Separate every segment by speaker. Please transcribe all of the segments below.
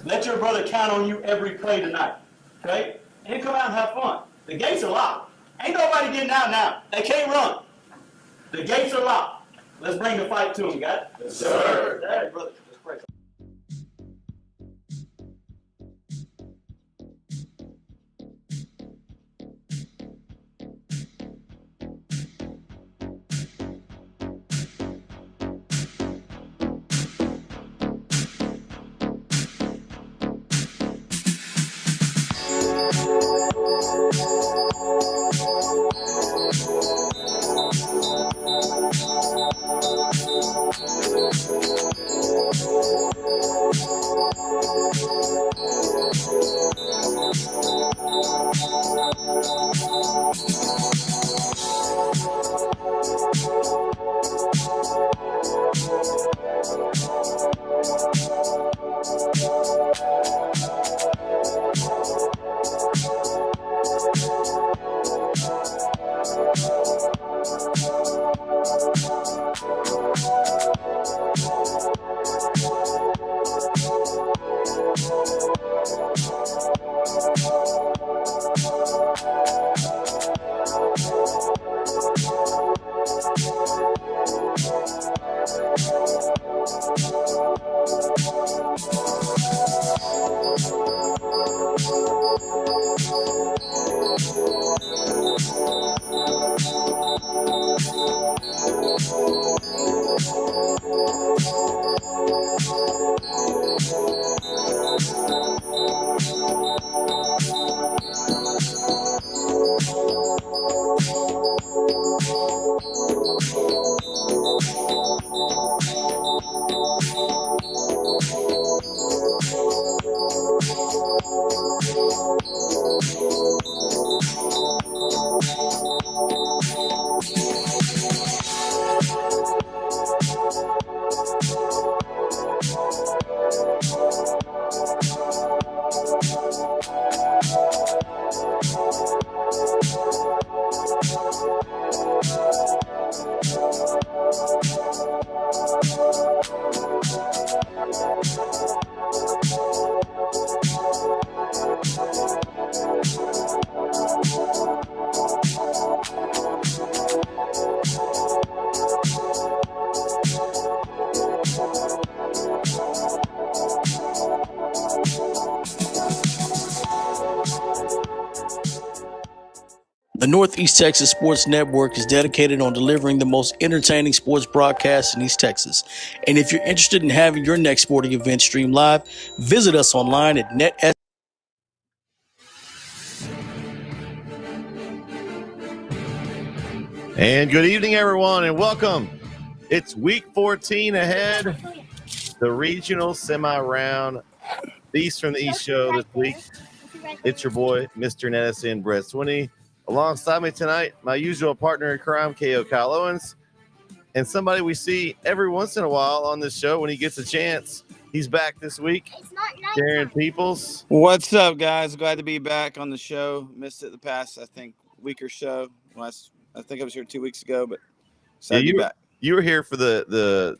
Speaker 1: Let your brother count on you every play tonight. Okay? And then come out and have fun. The gates are locked. Ain't nobody getting out now. They can't run. The gates are locked. Let's bring the fight to them, guys. Yes, sir. All right, brother. Let's pray.
Speaker 2: The Northeast Texas Sports Network is dedicated on delivering the most entertaining sports broadcasts in East Texas. And if you're interested in having your next sporting event streamed live, visit us online at NETSN.
Speaker 3: And good evening, everyone, and welcome. It's week 14 ahead, the regional semi-round bEast from the East show this week. It's your boy, Mr. NETSN, Brett Swinney. Alongside me tonight, my usual partner in crime, K.O. Kyle Owens, and somebody we see every once in a while on this show when he gets a chance. He's back this week, Darren Peoples.
Speaker 4: What's up, guys? Glad to be back on the show. Missed it the past, I think, week or so. I think I was here 2 weeks ago, but excited to be back.
Speaker 3: You were here for the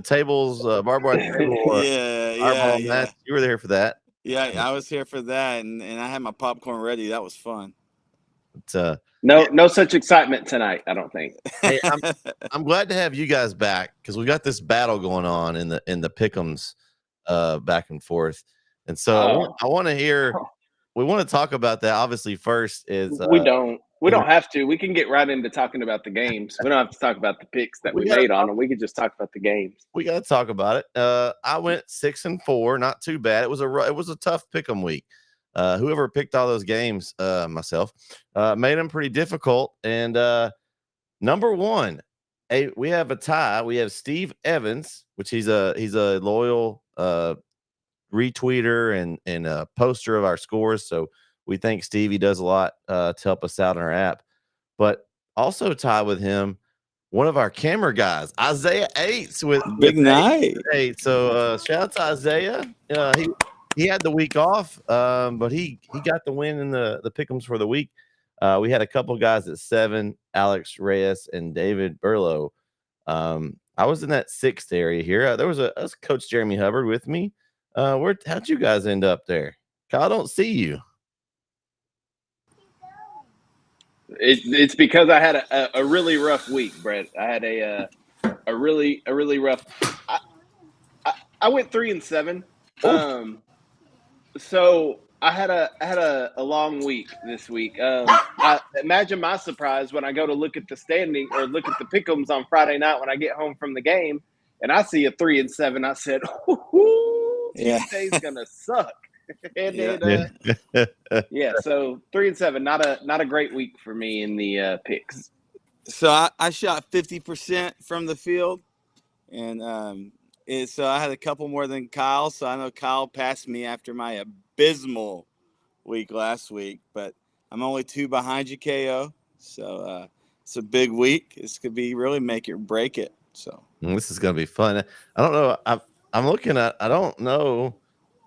Speaker 3: tables, barbed wire table.
Speaker 4: Yeah.
Speaker 3: You were there for that.
Speaker 4: Yeah, I was here for that, and I had my popcorn ready. That was fun.
Speaker 5: No such excitement tonight, I don't think.
Speaker 3: Hey, I'm glad to have you guys back because we got this battle going on in the pick'ems back and forth, and so I want to hear. We want to talk about that. Obviously, first is
Speaker 5: we don't have to. We can get right into talking about the games. We don't have to talk about the picks that we made on them. We can just talk about the games.
Speaker 3: We got to talk about it. I went 6-4, not too bad. It was a tough pick'em week. Whoever picked all those games, myself, made them pretty difficult. And number one, we have a tie. We have Steve Evans, which he's a loyal retweeter and a poster of our scores. So we thank Steve. He does a lot to help us out in our app. But also tied with him, one of our camera guys, Isaiah Eights with
Speaker 4: big night.
Speaker 3: So shout out to Isaiah. He had the week off, but he got the win in the pick'ems for the week. We had a couple guys at 7, Alex Reyes and David Burlow. I was in that 6th area here. There was Coach Jeremy Hubbard with me. How'd you guys end up there? Kyle, I don't see you.
Speaker 5: It's because I had a really rough week, Brett. I had a really rough. I went 3-7. So I had a long week this week. I imagine my surprise when I go to look at the standing or look at the pick'ems on Friday night when I get home from the game and I see a 3-7. I said, Tuesday's gonna suck. And then so 3-7, not a great week for me in the picks.
Speaker 4: So I shot 50% from the field, and so I had a couple more than Kyle. So I know Kyle passed me after my abysmal week last week, but I'm only 2 behind you, KO. So it's a big week. This could be really make it or break it. So
Speaker 3: this is gonna be fun. I don't know. I'm looking at. I don't know.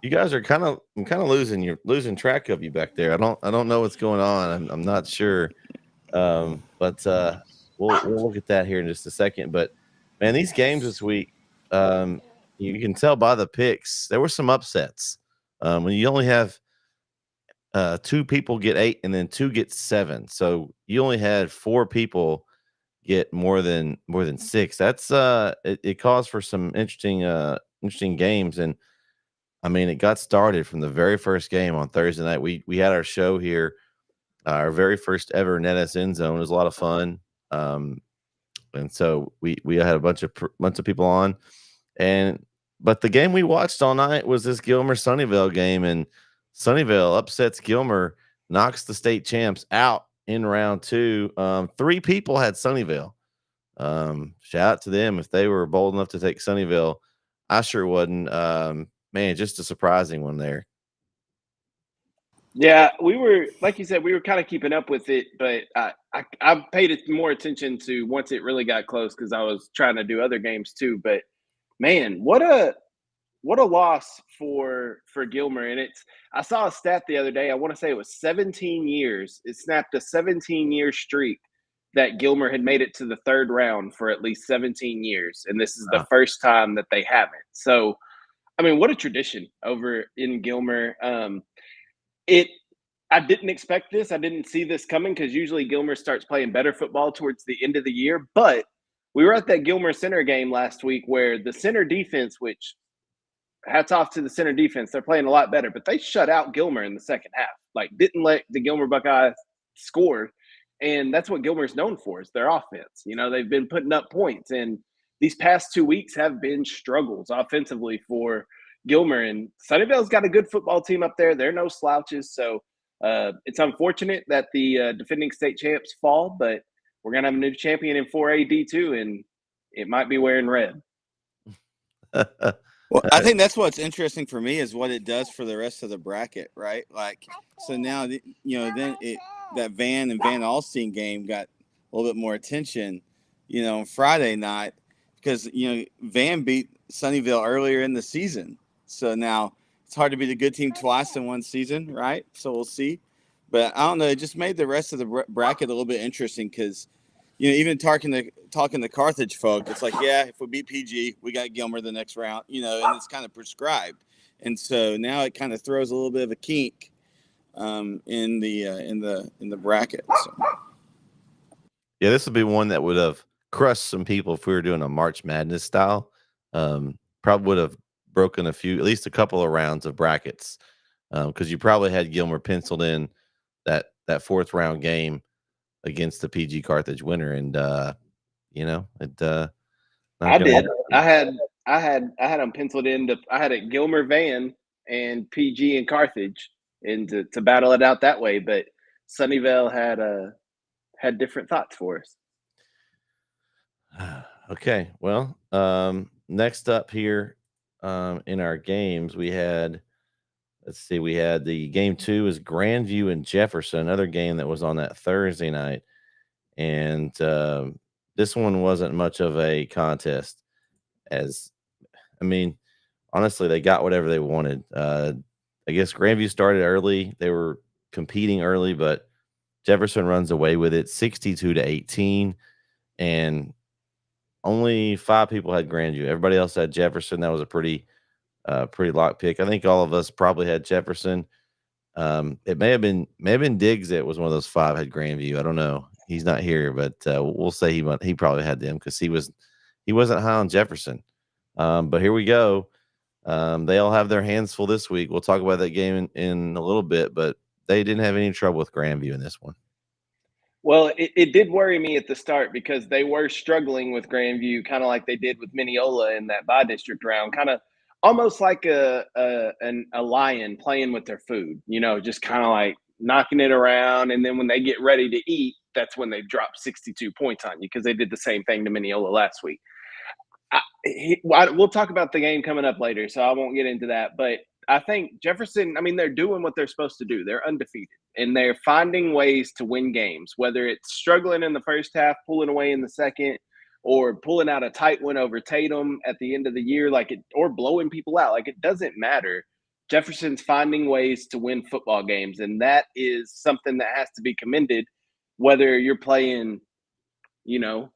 Speaker 3: You guys are I'm kind of losing track of you back there. I don't know what's going on. I'm not sure. But we'll look at that here in just a second. But man, these games this week, you can tell by the picks, there were some upsets. When you only have 2 people get 8 and then 2 get 7, so you only had 4 people get more than 6. That's it calls for some interesting games. And I mean, it got started from the very first game on Thursday night. We had our show here, our very first ever NETSN zone. It was a lot of fun. And so we had a bunch of people on, but the game we watched all night was this Gilmer-Sunnyvale game, and Sunnyvale upsets Gilmer, knocks the state champs out in round 2. 3 people had Sunnyvale. Shout out to them if they were bold enough to take Sunnyvale. I sure wasn't. Man, just a surprising one there.
Speaker 5: Yeah, we were, like you said, we were kind of keeping up with it, but I paid more attention to once it really got close because I was trying to do other games too. But man, what a loss for Gilmer. And I saw a stat the other day. I want to say it was 17 years. It snapped a 17-year streak that Gilmer had made it to the 3rd round for at least 17 years. And this is the first time that they haven't. So, I mean, what a tradition over in Gilmer. I didn't expect this. I didn't see this coming because usually Gilmer starts playing better football towards the end of the year. But we were at that Gilmer center game last week where the center defense, which hats off to the center defense, they're playing a lot better, but they shut out Gilmer in the second half. Like, didn't let the Gilmer Buckeyes score. And that's what Gilmer's known for, is their offense. You know, they've been putting up points. And these past 2 weeks have been struggles offensively for Gilmer. And Sunnyvale's got a good football team up there. They're no slouches. So it's unfortunate that the defending state champs fall, but we're going to have a new champion in 4A D2, and it might be wearing red.
Speaker 4: Well, I think that's what's interesting for me is what it does for the rest of the bracket, right? Like, so now, then that Van and Van Alstyne game got a little bit more attention, on Friday night because, Van beat Sunnyvale earlier in the season. So now it's hard to beat a good team twice in one season, right? So we'll see. But I don't know. It just made the rest of the bracket a little bit interesting because, even talking to Carthage folk, it's like, yeah, if we beat PG, we got Gilmer the next round, and it's kind of prescribed. And so now it kind of throws a little bit of a kink in the bracket. So.
Speaker 3: Yeah, this would be one that would have crushed some people if we were doing a March Madness style. Probably would have broken at least a couple of rounds of brackets because you probably had Gilmer penciled in that 4th round game against the PG Carthage winner, and I
Speaker 5: did. I had them penciled in. I had it Gilmer, Van, and PG and Carthage, and to battle it out that way. But Sunnyvale had different thoughts for us.
Speaker 3: Okay, well, next up here in our games, we had. Let's see. We had the game 2 is Grandview and Jefferson, another game that was on that Thursday night. And this one wasn't much of a contest honestly, they got whatever they wanted. I guess Grandview started early. They were competing early, but Jefferson runs away with it 62-18. And only 5 people had Grandview. Everybody else had Jefferson. That was a pretty pretty lock pick. I think all of us probably had Jefferson. It may have been Diggs that was one of those 5 had Grandview. I don't know. He's not here, but we'll say he probably had them because he wasn't high on Jefferson. But here we go. They all have their hands full this week. We'll talk about that game in a little bit, but they didn't have any trouble with Grandview in this one.
Speaker 5: Well, it did worry me at the start because they were struggling with Grandview, kind of like they did with Mineola in that by-district round, kind of almost like a lion playing with their food, just kind of like knocking it around. And then when they get ready to eat, that's when they drop 62 points on you because they did the same thing to Mineola last week. We'll talk about the game coming up later, so I won't get into that. But I think Jefferson, they're doing what they're supposed to do. They're undefeated, and they're finding ways to win games, whether it's struggling in the first half, pulling away in the second, or pulling out a tight one over Tatum at the end of the year, or blowing people out. It doesn't matter. Jefferson's finding ways to win football games, and that is something that has to be commended, whether you're playing,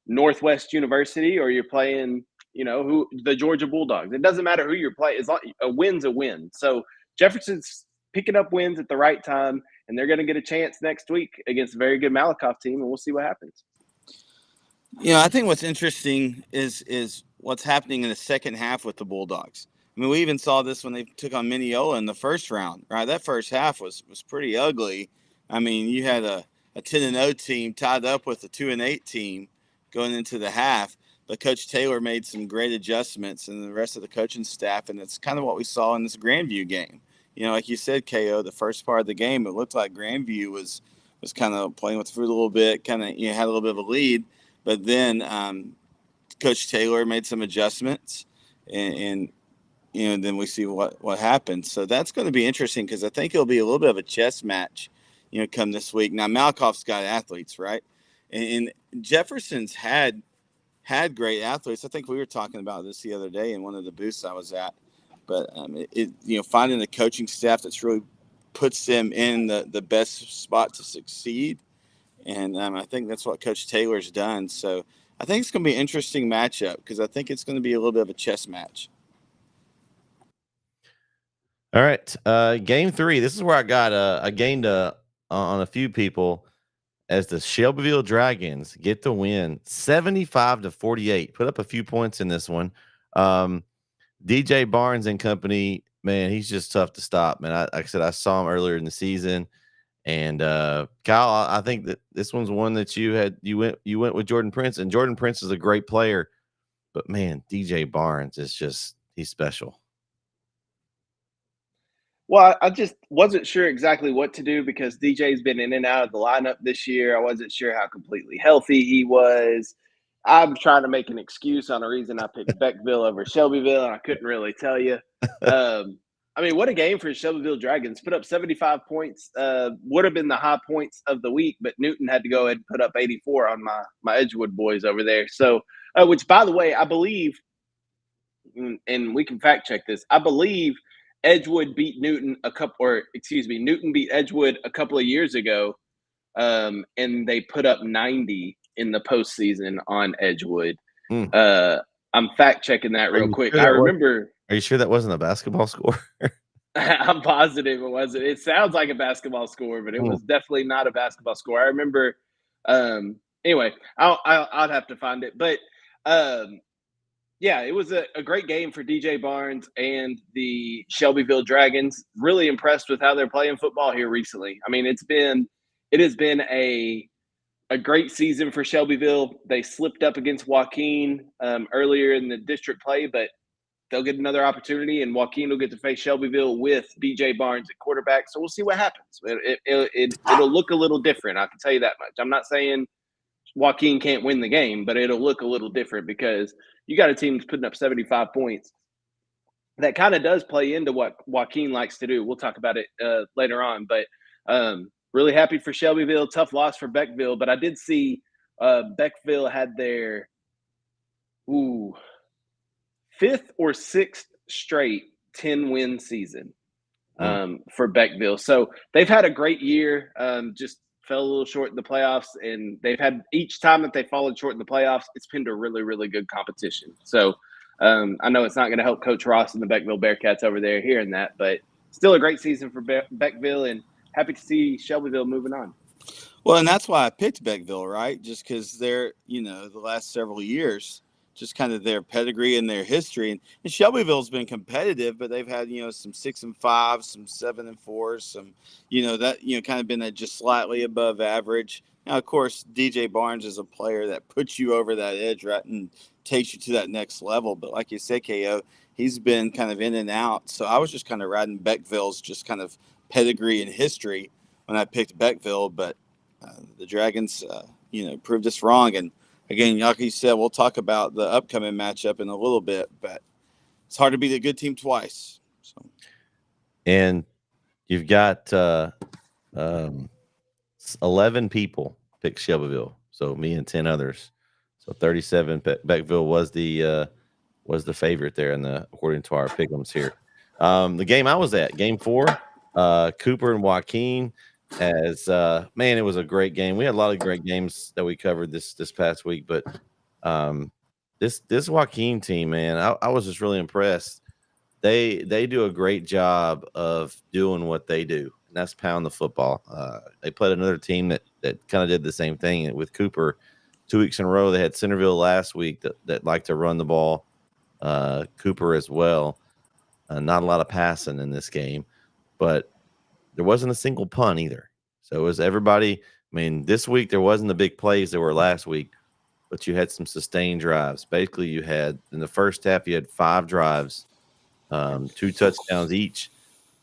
Speaker 5: Northwest University or you're playing the Georgia Bulldogs. It doesn't matter who you're playing. A win's a win. So Jefferson's picking up wins at the right time, and they're going to get a chance next week against a very good Malakoff team, and we'll see what happens.
Speaker 4: I think what's interesting is what's happening in the second half with the Bulldogs. We even saw this when they took on Mineola in the first round, right? That first half was pretty ugly. You had a 10-0 team tied up with a 2-8 team going into the half. But Coach Taylor made some great adjustments and the rest of the coaching staff, and it's kind of what we saw in this Grandview game. Like you said, KO, the first part of the game, it looked like Grandview was kind of playing with the fruit a little bit, kind of had a little bit of a lead. But then Coach Taylor made some adjustments, and then we see what happens. So that's going to be interesting because I think it'll be a little bit of a chess match, come this week. Now, Malakoff's got athletes, right? And Jefferson's had great athletes. I think we were talking about this the other day in one of the booths I was at. But finding a coaching staff that's really puts them in the best spot to succeed, and I think that's what Coach Taylor's done. So I think it's going to be an interesting matchup because I think it's going to be a little bit of a chess match.
Speaker 3: All right, game 3. This is where I gained on a few people. As the Shelbyville Dragons get the win 75-48, put up a few points in this one. DJ Barnes and company, man, he's just tough to stop, man. Like I said, I saw him earlier in the season, and Kyle, I think that this one's one that you went with Jordan Prince, and Jordan Prince is a great player, but man, DJ Barnes is he's special.
Speaker 5: Well, I just wasn't sure exactly what to do because DJ's been in and out of the lineup this year. I wasn't sure how completely healthy he was. I'm trying to make an excuse on a reason I picked Beckville over Shelbyville, and I couldn't really tell you. What a game for Shelbyville Dragons. Put up 75 points. Would have been the high points of the week, but Newton had to go ahead and put up 84 on my Edgewood boys over there. So, which, by the way, I believe, and we can fact check this, I believe – Edgewood beat Newton Newton beat Edgewood a couple of years ago, and they put up 90 in the postseason on Edgewood. I'm fact checking that real quick. I remember.
Speaker 3: Are you sure that wasn't a basketball score?
Speaker 5: I'm positive it wasn't. It sounds like a basketball score, but it was definitely not a basketball score. I remember. Anyway, I'll have to find it, but. Yeah, it was a great game for DJ Barnes and the Shelbyville Dragons. Really impressed with how they're playing football here recently. It has been a great season for Shelbyville. They slipped up against Joaquin earlier in the district play, but they'll get another opportunity, and Joaquin will get to face Shelbyville with DJ Barnes at quarterback. So we'll see what happens. It'll look a little different. I can tell you that much. I'm not saying Joaquin can't win the game, but it'll look a little different because you got a team that's putting up 75 points. That kind of does play into what Joaquin likes to do. We'll talk about it later on, but really happy for Shelbyville. Tough loss for Beckville, but I did see Beckville had their 5th or 6th straight 10-win season for Beckville. So they've had a great year. Just fell a little short in the playoffs, and they've had each time that they've fallen short in the playoffs, it's been to really, really good competition. So I know it's not going to help Coach Ross and the Beckville Bearcats over there hearing that, but still a great season for Beckville, and happy to see Shelbyville moving on.
Speaker 4: Well, and that's why I picked Beckville, right? Just because they're, the last several years, just kind of their pedigree and their history. And Shelbyville's been competitive, but they've had, some 6-5, some 7-4, some, kind of been at just slightly above average. Now, of course, DJ Barnes is a player that puts you over that edge, right, and takes you to that next level. But like you said, KO, he's been kind of in and out. So I was just kind of riding Beckville's just kind of pedigree and history when I picked Beckville, but the Dragons, proved us wrong. And again, like you said, we'll talk about the upcoming matchup in a little bit, but it's hard to beat a good team twice. So.
Speaker 3: And you've got 11 people picked Shelbyville, so me and 10 others. So 37. Beckville was the favorite there, according to our pick'ems here. The game I was at, Game 4, Cooper and Joaquin. It was a great game. We had a lot of great games that we covered this past week, but this Joaquin team, man, I was just really impressed. They do a great job of doing what they do, and that's pound the football. They played another team that kind of did the same thing with Cooper 2 weeks in a row. They had Centerville last week that liked to run the ball. Cooper as well. Not a lot of passing in this game, but there wasn't a single punt either. So it was everybody. I mean, this week there wasn't the big plays that were last week, but you had some sustained drives. Basically, you had in the first half, you had 5 drives, 2 touchdowns each.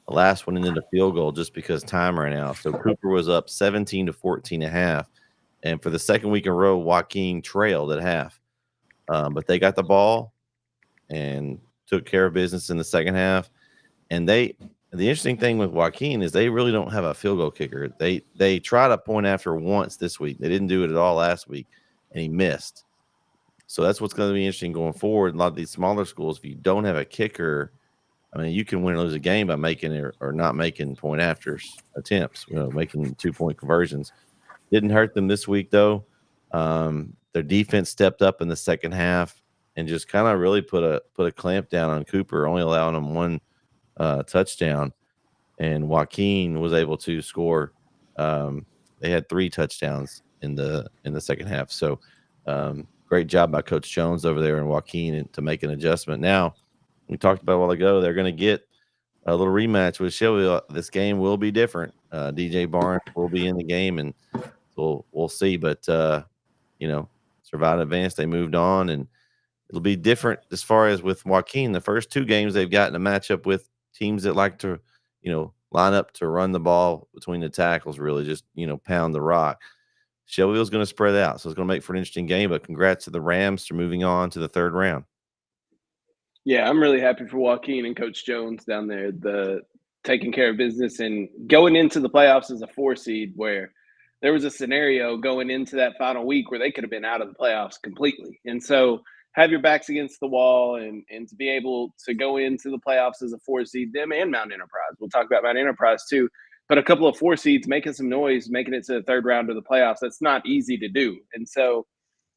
Speaker 3: The last one ended a field goal just because time ran out. So Cooper was up 17-14.5. And for the second week in a row, Joaquin trailed at half. But they got the ball and took care of business in the second half. And the interesting thing with Joaquin is they really don't have a field goal kicker. They tried a point after once this week. They didn't do it at all last week, and he missed. So that's what's going to be interesting going forward. A lot of these smaller schools, if you don't have a kicker, I mean, you can win or lose a game by making it or not making point after attempts, making 2-point conversions. Didn't hurt them this week, though. Their defense stepped up in the second half and just kind of really put a clamp down on Cooper, only allowing him 1 touchdown. And Joaquin was able to score. They had 3 touchdowns in the second half. So great job by Coach Jones over there and Joaquin to make an adjustment. Now, we talked about a while ago, they're going to get a little rematch with Shelbyville. This game will be different. DJ Barnes will be in the game, and we'll see. But, survived advanced. They moved on, and it'll be different as far as with Joaquin. The first 2 games they've gotten a matchup with teams that like to, line up to run the ball between the tackles, really just, pound the rock. Shelbyville's going to spread out, so it's going to make for an interesting game. But congrats to the Rams for moving on to the 3rd round.
Speaker 5: Yeah, I'm really happy for Joaquin and Coach Jones down there, taking care of business and going into the playoffs as a 4 seed, where there was a scenario going into that final week where they could have been out of the playoffs completely. And so have your backs against the wall and to be able to go into the playoffs as a 4 seed, them and Mount Enterprise. We'll talk about Mount Enterprise too, but a couple of 4 seeds making some noise, making it to the 3rd round of the playoffs, that's not easy to do. And so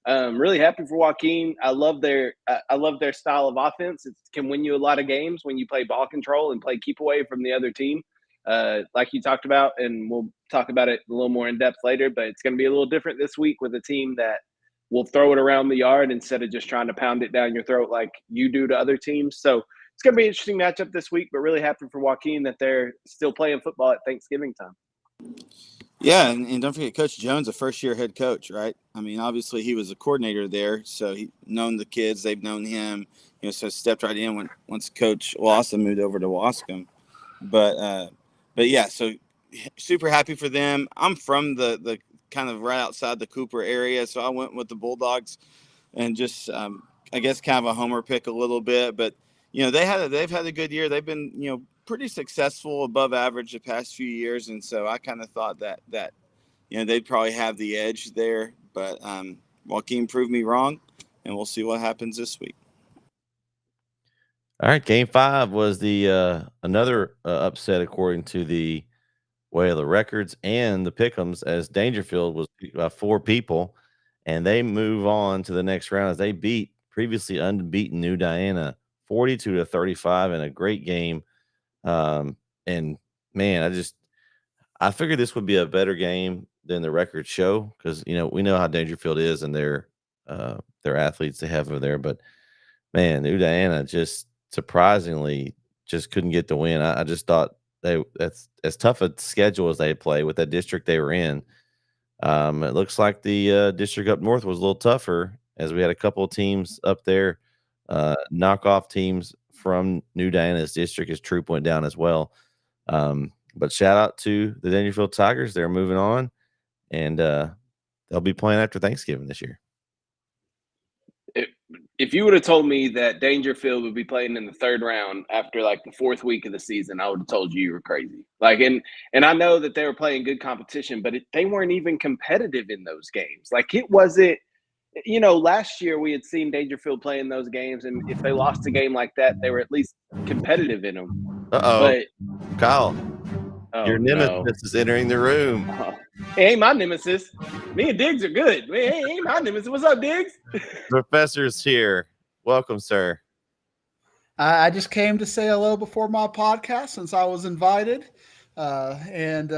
Speaker 5: really happy for Joaquin. I love their style of offense. It can win you a lot of games when you play ball control and play keep away from the other team, like you talked about, and we'll talk about it a little more in depth later. But it's going to be a little different this week with a team that will throw it around the yard instead of just trying to pound it down your throat like you do to other teams. So it's going to be an interesting matchup this week. But really happy for Joaquin that they're still playing football at Thanksgiving time.
Speaker 4: Yeah, and don't forget Coach Jones, a first-year head coach, right? I mean, obviously he was a coordinator there, so he's known the kids, they've known him, so stepped right in once Coach Lawson moved over to Wascom. But yeah, so super happy for them. I'm from the kind of right outside the Cooper area, so I went with the Bulldogs and just I guess kind of a homer pick a little bit, but they've had a good year. They've been pretty successful, above average the past few years, and so I kind of thought that they'd probably have the edge there, but Joaquin proved me wrong, and we'll see what happens this week.
Speaker 3: All right, Game 5 was the another upset according to the way of the records and the pick'ems, as Dangerfield was 4 people, and they move on to the next round as they beat previously unbeaten New Diana 42-35 in a great game. And man, I figured this would be a better game than the records show because we know how Dangerfield is and their athletes they have over there. But man, New Diana just surprisingly just couldn't get the win. I just thought that's as tough a schedule as they play with that district they were in. It looks like the district up north was a little tougher as we had a couple of teams up there, knockoff teams from New Diana's district as Troop went down as well. But shout out to the Dangerfield Tigers. They're moving on, and they'll be playing after Thanksgiving this year.
Speaker 5: If you would have told me that Dangerfield would be playing in the third round after like the fourth week of the season, I would have told you were crazy. And I know that they were playing good competition, but they weren't even competitive in those games. Like it wasn't, last year we had seen Dangerfield play in those games, and if they lost a game like that, they were at least competitive in them.
Speaker 3: But Kyle, your
Speaker 5: nemesis
Speaker 3: nemesis is entering the room.
Speaker 5: It ain't my nemesis. Me and Diggs are good. It ain't my nemesis. What's up, Diggs?
Speaker 3: Professor's here. Welcome, sir.
Speaker 6: I just came to say hello before my podcast since I was invited. And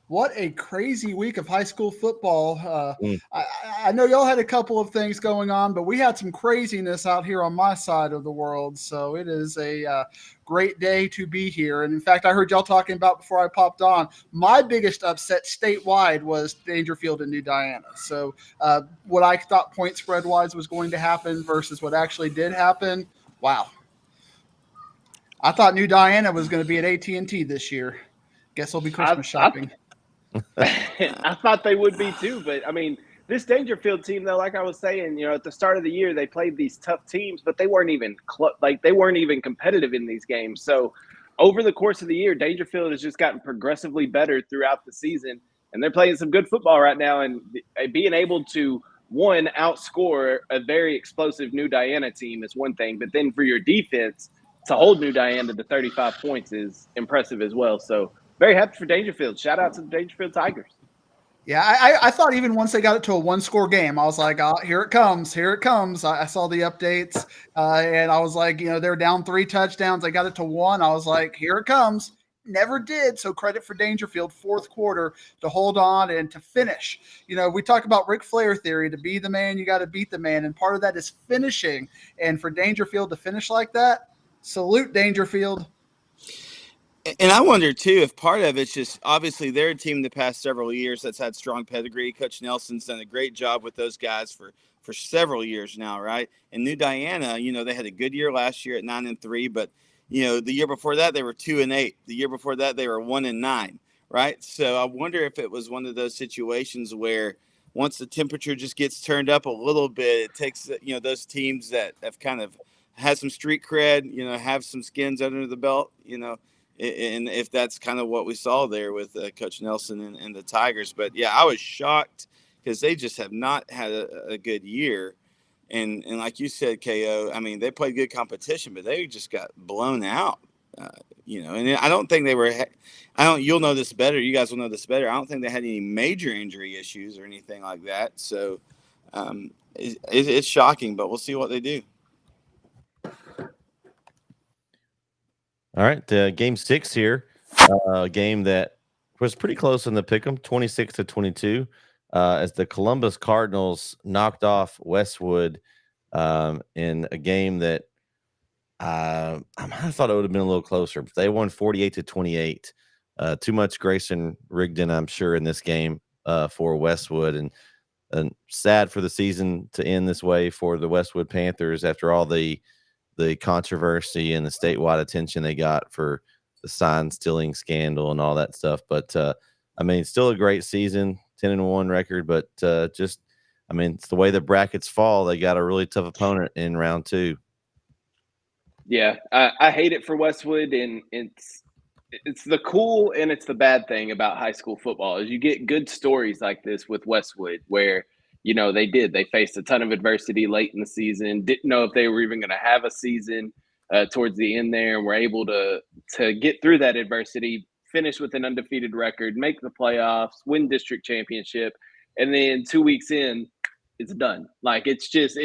Speaker 6: what a crazy week of high school football. I know y'all had a couple of things going on, but we had some craziness out here on my side of the world. So it is a great day to be here. And in fact, I heard y'all talking about before I popped on, my biggest upset statewide was Dangerfield and New Diana. So what I thought point spread wise was going to happen versus what actually did happen. Wow. I thought New Diana was going to be at AT&T this year. Guess it'll be Christmas shopping.
Speaker 5: I thought they would be too, but I mean, this Dangerfield team, though, like I was saying, at the start of the year, they played these tough teams, but they weren't even they weren't even competitive in these games. So over the course of the year, Dangerfield has just gotten progressively better throughout the season, and they're playing some good football right now. And being able to outscore a very explosive New Diana team is one thing, but then for your defense to hold New Diana to 35 points is impressive as well. So very happy for Dangerfield. Shout out to the Dangerfield Tigers.
Speaker 6: Yeah, I thought even once they got it to a one-score game, I was like, oh, here it comes. I saw the updates, and I was like, they're down 3 touchdowns. They got it to 1. I was like, here it comes. Never did. So credit for Dangerfield, fourth quarter, to hold on and to finish. We talk about Ric Flair theory. To be the man, you got to beat the man, and part of that is finishing. And for Dangerfield to finish like that, salute Dangerfield.
Speaker 4: And I wonder, too, if part of it's just obviously they're a team the past several years that's had strong pedigree. Coach Nelson's done a great job with those guys for several years now, right? And New Diana, they had a good year last year at 9-3, but, the year before that, they were 2-8. The year before that, they were 1-9, right? So I wonder if it was one of those situations where once the temperature just gets turned up a little bit, it takes, those teams that have kind of had some street cred, have some skins under the belt, and if that's kind of what we saw there with Coach Nelson and the Tigers. But, yeah, I was shocked because they just have not had a good year. And like you said, KO, I mean, they played good competition, but they just got blown out, And I don't think they were – you'll know this better. You guys will know this better. I don't think they had any major injury issues or anything like that. So it's shocking, but we'll see what they do.
Speaker 3: All right, game 6 here, a game that was pretty close in the pick'em, 26-22, as the Columbus Cardinals knocked off Westwood in a game that I thought it would have been a little closer, but they won 48-28. Too much Grayson Rigdon, I'm sure, in this game for Westwood, and sad for the season to end this way for the Westwood Panthers after all the controversy and the statewide attention they got for the sign stealing scandal and all that stuff. But still a great season, 10-1 record, but it's the way the brackets fall. They got a really tough opponent in round 2.
Speaker 5: Yeah, I hate it for Westwood, and it's the cool and it's the bad thing about high school football is you get good stories like this with Westwood where they faced a ton of adversity late in the season, didn't know if they were even going to have a season towards the end there, and were able to get through that adversity, finish with an undefeated record, make the playoffs, win district championship, and then 2 weeks in, it's done. Like it's just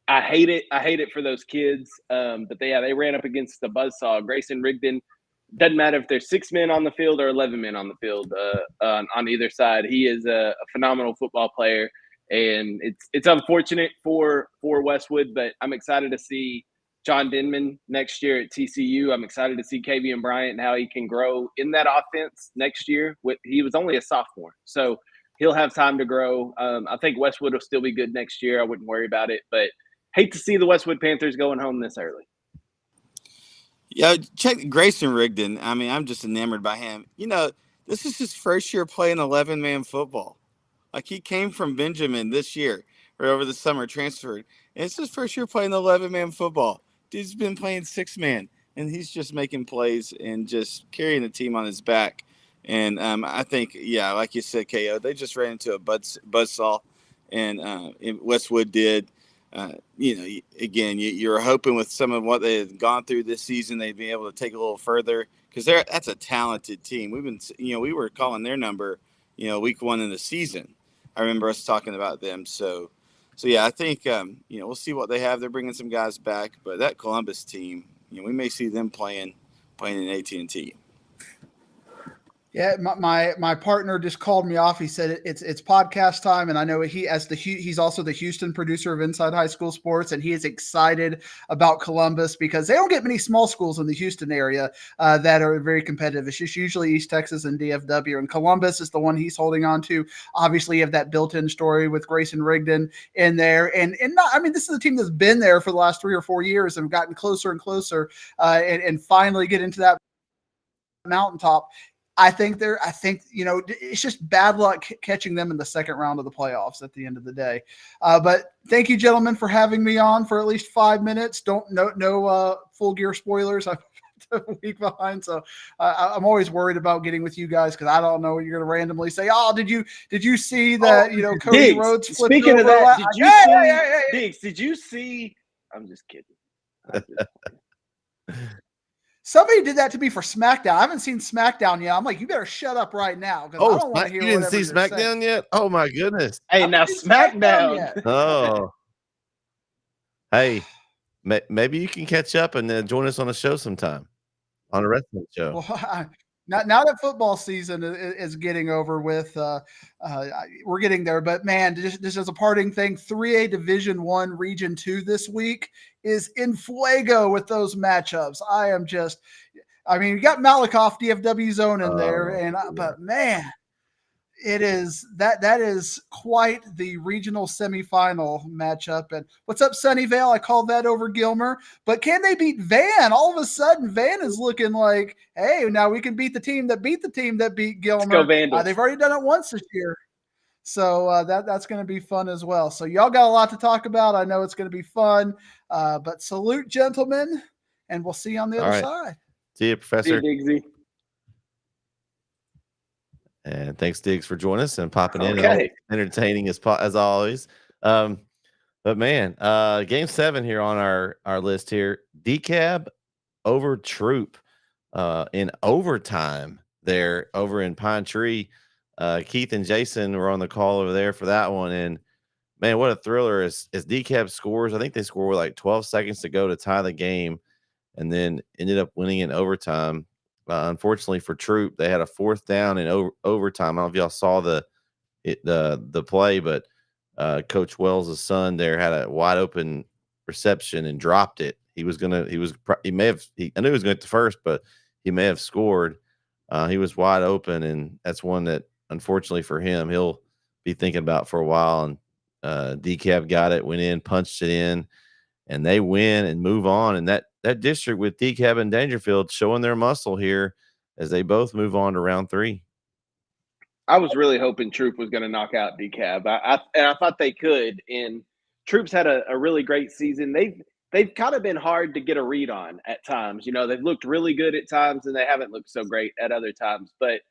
Speaker 5: I hate it. I hate it for those kids. But they ran up against the buzzsaw. Grayson Rigdon. Doesn't matter if there's 6 men on the field or 11 men on the field on either side. He is a phenomenal football player, and it's unfortunate for Westwood, but I'm excited to see John Denman next year at TCU. I'm excited to see Kavian Bryant and how he can grow in that offense next year. He was only a sophomore, so he'll have time to grow. I think Westwood will still be good next year. I wouldn't worry about it, but hate to see the Westwood Panthers going home this early.
Speaker 4: Yeah, check Grayson Rigdon. I mean, I'm just enamored by him. This is his first year playing 11-man football. Like, he came from Benjamin this year or over the summer, transferred. And it's his first year playing 11-man football. Dude's been playing 6-man, and he's just making plays and just carrying the team on his back. And I think, yeah, like you said, KO, they just ran into a buzzsaw, and Westwood did. Again, you're hoping with some of what they had gone through this season, they'd be able to take a little further, because that's a talented team. We were calling their number, week 1 in the season. I remember us talking about them. So yeah, I think we'll see what they have. They're bringing some guys back, but that Columbus team, we may see them playing in AT&T.
Speaker 6: Yeah, my partner just called me off. He said it's podcast time, and I know he's also the Houston producer of Inside High School Sports, and he is excited about Columbus because they don't get many small schools in the Houston area that are very competitive. It's just usually East Texas and DFW, and Columbus is the one he's holding on to. Obviously, you have that built-in story with Grayson Rigdon in there, and this is a team that's been there for the last 3 or 4 years and gotten closer and closer, and finally get into that mountaintop. I think it's just bad luck catching them in the second round of the playoffs at the end of the day. But thank you, gentlemen, for having me on for at least 5 minutes. No Full Gear spoilers. I'm a week behind, so I'm always worried about getting with you guys because I don't know what you're going to randomly say. Oh, did you see that? Cody
Speaker 5: Diggs,
Speaker 6: Rhodes flipped
Speaker 5: speaking
Speaker 6: over
Speaker 5: of that,
Speaker 6: Diggs,
Speaker 5: did you see? I'm just kidding.
Speaker 6: Somebody did that to me for SmackDown. I haven't seen SmackDown yet. I'm like, you better shut up right now because I don't want to hear.
Speaker 3: You didn't see SmackDown yet? Oh my goodness!
Speaker 5: Hey, now SmackDown.
Speaker 3: Oh, hey, maybe you can catch up and then join us on a show sometime on a wrestling show.
Speaker 6: Well, now that football season is getting over with, we're getting there. But man, just as a parting thing, 3A Division I Region 2 this week is in fuego with those matchups. You got Malakoff DFW zone in there, but man, it is that is quite the regional semifinal matchup. And what's up, Sunnyvale? I called that over Gilmer, but can they beat Van? All of a sudden, Van is looking like, hey, now we can beat the team that beat Gilmer.
Speaker 5: Let's go Vandals.
Speaker 6: They've already done it once this year. So that's going to be fun as well. So y'all got a lot to talk about. I know it's going to be fun, but salute, gentlemen, and we'll see you on the other side.
Speaker 3: See you, Professor.
Speaker 5: See you, Diggsy.
Speaker 3: And thanks, Diggs, for joining us and popping in. Entertaining as always. But man, game 7 here on our list here. DCAB over Troop in overtime there over in Pine Tree. Keith and Jason were on the call over there for that one. And man, what a thriller as DCAB scores. I think they scored with like 12 seconds to go to tie the game and then ended up winning in overtime. Unfortunately for Troop, they had a 4th down in overtime. I don't know if y'all saw the play, but Coach Wells' son there had a wide open reception and dropped it. I knew he was going to get the first, but he may have scored. He was wide open, and that's one that unfortunately for him, he'll be thinking about for a while. And DCAB got it, went in, punched it in, and they win and move on. And that district with DCAB and Dangerfield showing their muscle here as they both move on to round 3.
Speaker 5: I was really hoping Troop was going to knock out DCAB. I thought they could. And Troop's had a really great season. They've kind of been hard to get a read on at times. They've looked really good at times, and they haven't looked so great at other times. But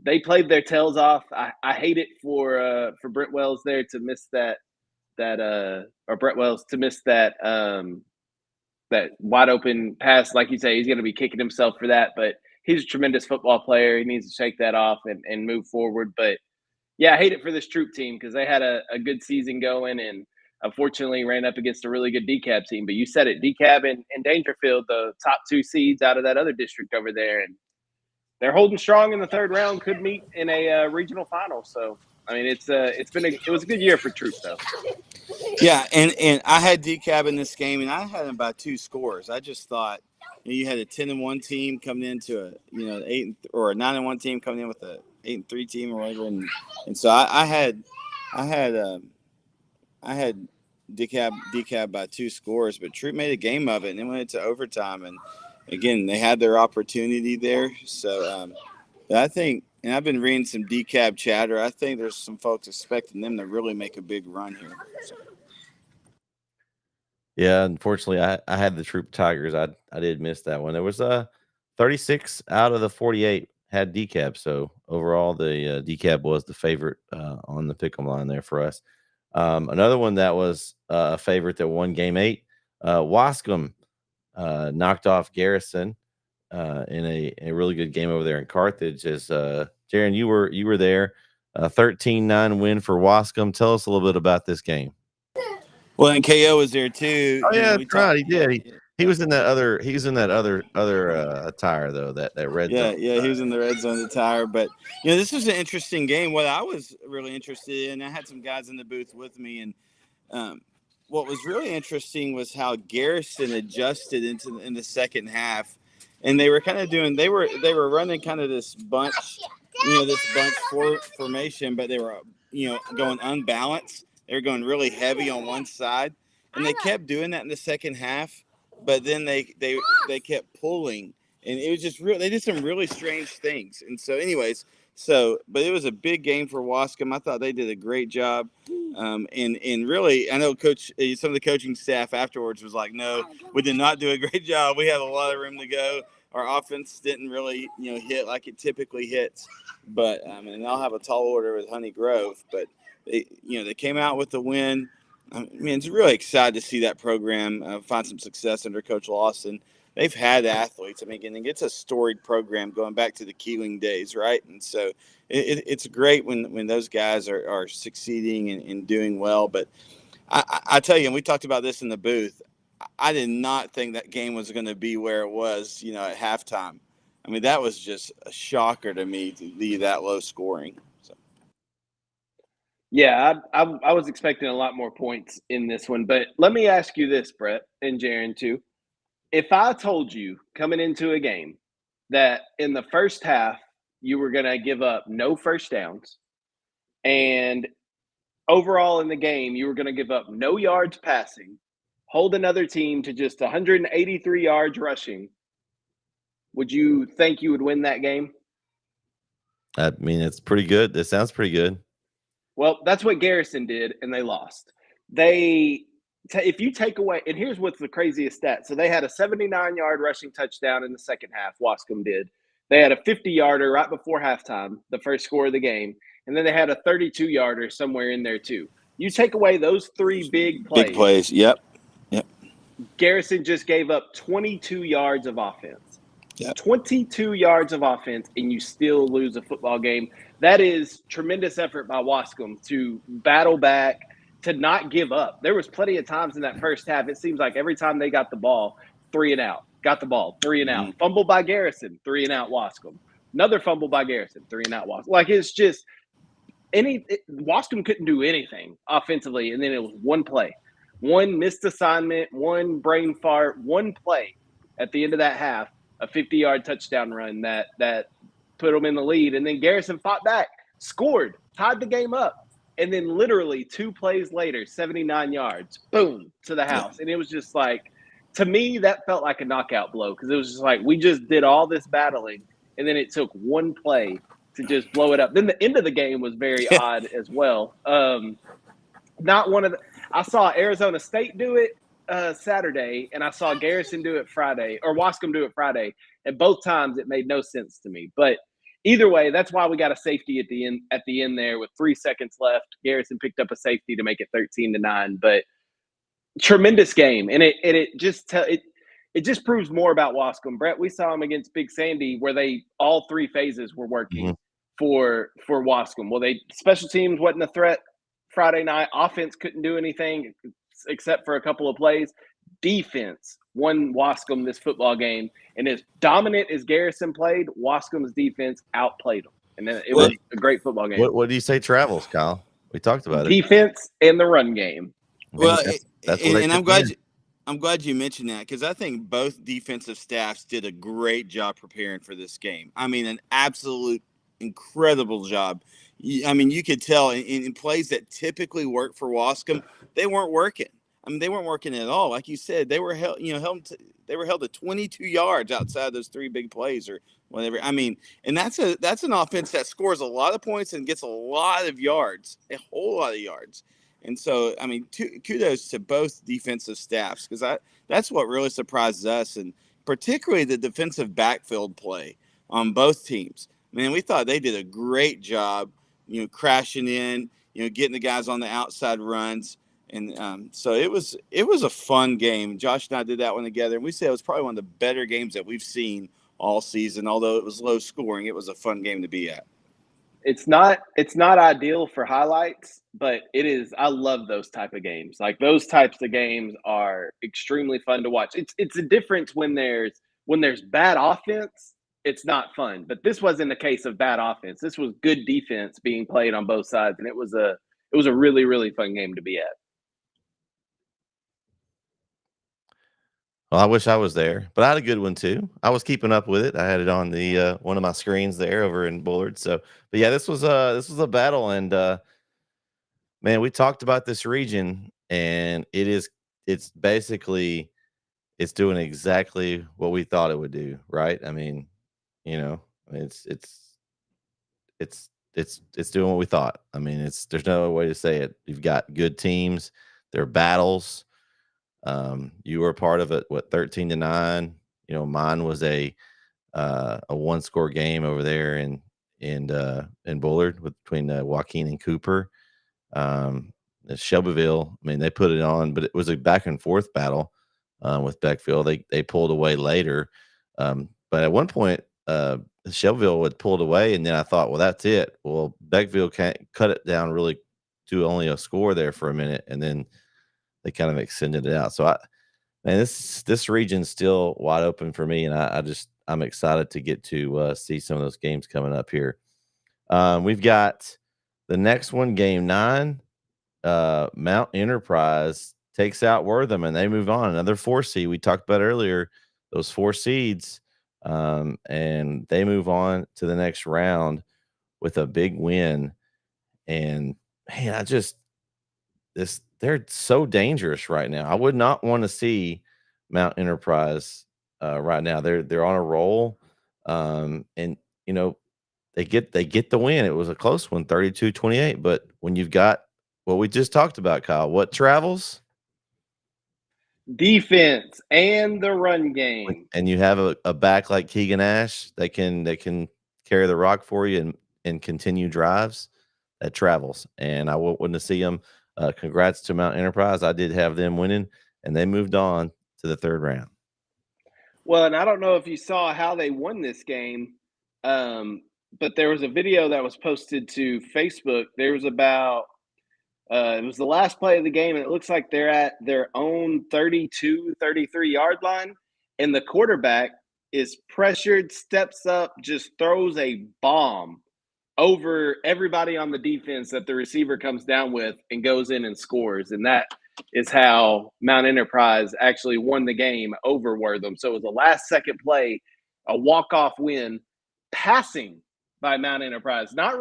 Speaker 5: they played their tails off. I hate it for Brent Wells there to miss that wide open pass. Like you say, he's going to be kicking himself for that, but he's a tremendous football player. He needs to shake that off and move forward. But yeah, I hate it for this Troop team because they had a good season going, and Unfortunately, ran up against a really good DeKalb team. But you said it, DeKalb and Dangerfield, the top 2 seeds out of that other district over there, and they're holding strong in the third round. Could meet in a regional final. So I mean, it was a good year for Troop though.
Speaker 4: Yeah, and I had DeKalb in this game, and I had them by 2 scores. I just thought you had a 10-1 team coming into a 8 or a 9-1 team coming in with a 8-3 team or whatever, and so I had DeKalb by 2 scores, but Troop made a game of it, and then went into overtime, and again they had their opportunity there. So I think, and I've been reading some DeKalb chatter. I think there's some folks expecting them to really make a big run here. So.
Speaker 3: Yeah, unfortunately, I had the Troop Tigers. I did miss that one. There was 36 out of the 48 had DeKalb. So overall, the DeKalb was the favorite on the pick'em line there for us. Another one that was a favorite that won game 8, Wascom knocked off Garrison in a really good game over there in Carthage. As Jaron, you were there. 13-9 win for Wascom. Tell us a little bit about this game.
Speaker 4: Well, and KO was there too.
Speaker 3: Oh yeah, that's right. He did. He was in that other. He was in that other attire though. That red zone.
Speaker 4: Yeah. He was in the red zone attire. But this was an interesting game. What I was really interested in, I had some guys in the booth with me, and what was really interesting was how Garrison adjusted in the second half, and they were kind of doing. They were running kind of this bunch, formation, but they were going unbalanced. They were going really heavy on one side, and they kept doing that in the second half. But then they kept pulling, and it was just real. They did some really strange things. And so, anyways, but it was a big game for Wascom. I thought they did a great job. And really, I know some of the coaching staff afterwards was like, "No, we did not do a great job. We had a lot of room to go. Our offense didn't really, hit like it typically hits." But and I'll have a tall order with Honey Grove, but. They came out with the win. I mean, it's really excited to see that program find some success under Coach Lawson. They've had athletes. I mean, and it's a storied program going back to the Keeling days, right? And so it's great when those guys are succeeding and doing well. But I tell you, and we talked about this in the booth, I did not think that game was going to be where it was, at halftime. I mean, that was just a shocker to me to be that low scoring.
Speaker 5: Yeah, I was expecting a lot more points in this one, but let me ask you this, Brett and Jaron too. If I told you coming into a game that in the first half you were going to give up no first downs, and overall in the game you were going to give up no yards passing, hold another team to just 183 yards rushing, would you think you would win that game?
Speaker 3: I mean, it's pretty good. That sounds pretty good.
Speaker 5: Well, that's what Garrison did, and they lost. If you take away, and here's what's the craziest stat. So they had a 79-yard rushing touchdown in the second half, Wascom did. They had a 50-yarder right before halftime, the first score of the game, and then they had a 32-yarder somewhere in there too. You take away those 3 big plays.
Speaker 4: Big plays, yep.
Speaker 5: Garrison just gave up 22 yards of offense.
Speaker 4: Yep.
Speaker 5: 22 yards of offense, and you still lose a football game. That is tremendous effort by Wascom to battle back, to not give up. There was plenty of times in that first half, it seems like every time they got the ball, 3 and out. Got the ball, 3 and out. Fumble by Garrison, 3 and out Wascom. Another fumble by Garrison, 3 and out Wascom. Like, it's just Wascom couldn't do anything offensively, and then it was one play. One missed assignment, one brain fart, one play at the end of that half, a 50-yard touchdown run that put them in the lead. And then Garrison fought back, scored, tied the game up. And then literally 2 plays later, 79 yards, boom, to the house. Yeah. And it was just like, to me, that felt like a knockout blow, because it was just like, we just did all this battling, and then it took one play to just blow it up. Then the end of the game was very odd as well. I saw Arizona State do it Saturday, and I saw Garrison do it Friday, or Wascom do it Friday. And both times it made no sense to me. But either way, that's why we got a safety at the end there with 3 seconds left. Garrison picked up a safety to make it 13-9. But tremendous game, and it just proves more about Wascom. Brett, we saw him against Big Sandy where all 3 phases were working for Wascom. Well, special teams wasn't a threat Friday night. Offense couldn't do anything except for a couple of plays. Defense won Wascom this football game, and as dominant as Garrison played, Wascom's defense outplayed them, and it was a great football game.
Speaker 3: What do you say travels, Kyle? We talked about it.
Speaker 5: Defense and the run game.
Speaker 4: Well,
Speaker 3: that's what
Speaker 4: and I'm glad you mentioned that, because I think both defensive staffs did a great job preparing for this game. I mean, an absolute incredible job. I mean, you could tell in plays that typically work for Wascom, they weren't working. I mean, they weren't working at all. Like you said, they were held to 22 yards outside those three big plays or whatever. I mean, and that's an offense that scores a lot of points and gets a lot of yards, a whole lot of yards. And so, I mean, kudos to both defensive staffs, because that's what really surprises us, and particularly the defensive backfield play on both teams. Man, we thought they did a great job, crashing in, getting the guys on the outside runs. And so it was a fun game. Josh and I did that one together, and we said it was probably one of the better games that we've seen all season. Although it was low scoring, it was a fun game to be at.
Speaker 5: It's not ideal for highlights, but it is. I love those type of games. Like, those types of games are extremely fun to watch. It's a difference when there's bad offense. It's not fun. But this wasn't a case of bad offense. This was good defense being played on both sides, and it was a really, really fun game to be at.
Speaker 3: Well, I wish I was there, but I had a good one too. I was keeping up with it. I had it on the one of my screens there over in Bullard. So, but yeah, this was a battle, and man, we talked about this region, and it's basically doing exactly what we thought it would do, right? I mean, it's doing what we thought. I mean, there's no other way to say it. You've got good teams, there are battles. You were a part of it, 13-9. Mine was a 1-score game over there in Bullard between Joaquin and Cooper. Shelbyville, I mean, they put it on, but it was a back and forth battle with Beckville. They pulled away later, but at one point, Shelbyville had pulled away, and then I thought, well, that's it. Well, Beckville can't cut it down really to only a score there for a minute, and then they kind of extended it out. So this region's still wide open for me, and I'm excited to get to see some of those games coming up here. We've got the next one, game 9. Mount Enterprise takes out Wortham, and they move on. Another 4 seed. We talked about earlier, those 4 seeds, and they move on to the next round with a big win. And man, they're so dangerous right now. I would not want to see Mount Enterprise right now. They're on a roll, and they get the win. It was a close one, 32-28. But when you've got what we just talked about, Kyle, what travels?
Speaker 5: Defense and the run game.
Speaker 3: And you have a back like Keegan Ash that can carry the rock for you and continue drives. That travels, and I wouldn't have see them. Congrats to Mount Enterprise. I did have them winning, and they moved on to the 3rd round.
Speaker 5: Well, and I don't know if you saw how they won this game, but there was a video that was posted to Facebook. There was about it was the last play of the game, and it looks like they're at their own 32, 33-yard line, and the quarterback is pressured, steps up, just throws a bomb over everybody on the defense that the receiver comes down with and goes in and scores. And that is how Mount Enterprise actually won the game over Wortham. So it was a last-second play, a walk-off win, passing by Mount Enterprise. Not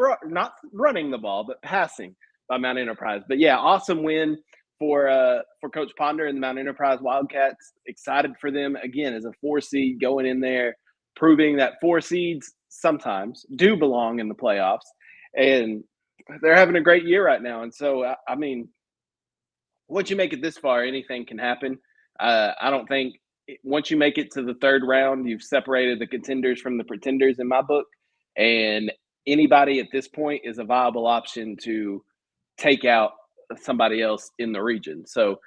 Speaker 5: running the ball, but passing by Mount Enterprise. But, yeah, awesome win for Coach Ponder and the Mount Enterprise Wildcats. Excited for them, again, as a 4 seed going in there, proving that 4 seeds sometimes do belong in the playoffs, and they're having a great year right now. And so, I mean, once you make it this far, anything can happen. I don't think once you make it to the 3rd round, you've separated the contenders from the pretenders in my book, and anybody at this point is a viable option to take out somebody else in the region. So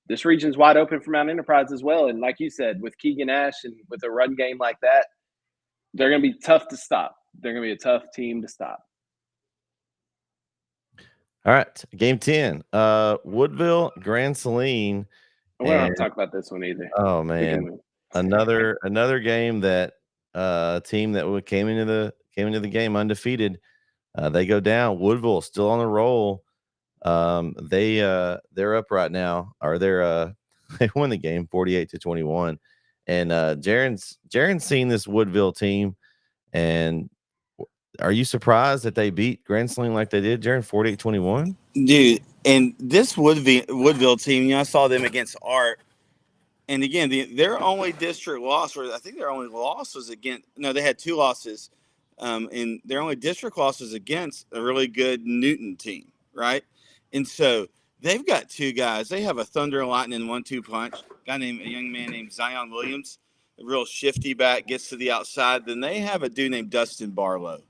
Speaker 5: this region's wide open for Mount Enterprise as well. And like you said, with Keegan Ash and with a run game like that, they're going to be tough to stop. They're going to be a tough team to stop.
Speaker 3: All right, game 10. Woodville, Grand Saline.
Speaker 5: We don't have to talk about this one either.
Speaker 3: Oh man, another game that team that came into the game undefeated. They go down. Woodville still on the roll. They're up right now, or they won the game 48-21. And Jaren's seen this Woodville team, and are you surprised that they beat Grand Saline like they did, Jaren, 48-21?
Speaker 4: Dude, and this Woodville team, I saw them against Art. And again, their only district loss, or I think their only loss was against, no, they had 2 losses. And their only district loss was against a really good Newton team, right? And so they've got 2 guys. They have a Thunder and Lightning 1-2 punch. A young man named Zion Williams, a real shifty back, gets to the outside. Then they have a dude named Dustin Barlow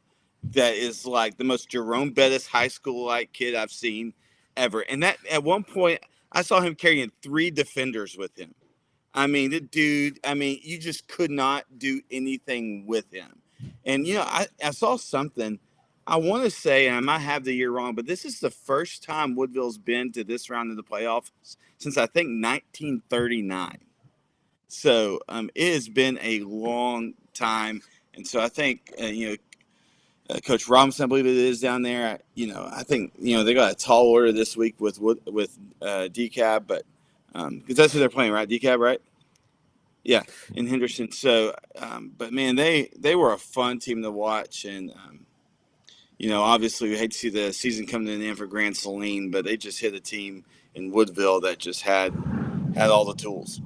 Speaker 4: that is like the most Jerome Bettis high school-like kid I've seen ever. And that at one point, I saw him carrying 3 defenders with him. I mean, the dude, you just could not do anything with him. And, I saw something. I want to say, and I might have the year wrong, but this is the first time Woodville's been to this round of the playoffs since, I think, 1939. So it has been a long time. And so I think, Coach Robinson, I believe it is down there. I think, they got a tall order this week with DCAB, but because that's who they're playing, right? DCAB, right? Yeah, in Henderson. So, but man, they were a fun team to watch, and obviously we hate to see the season come to an end for Grand Saline, but they just hit a team in Woodville that just had all the tools.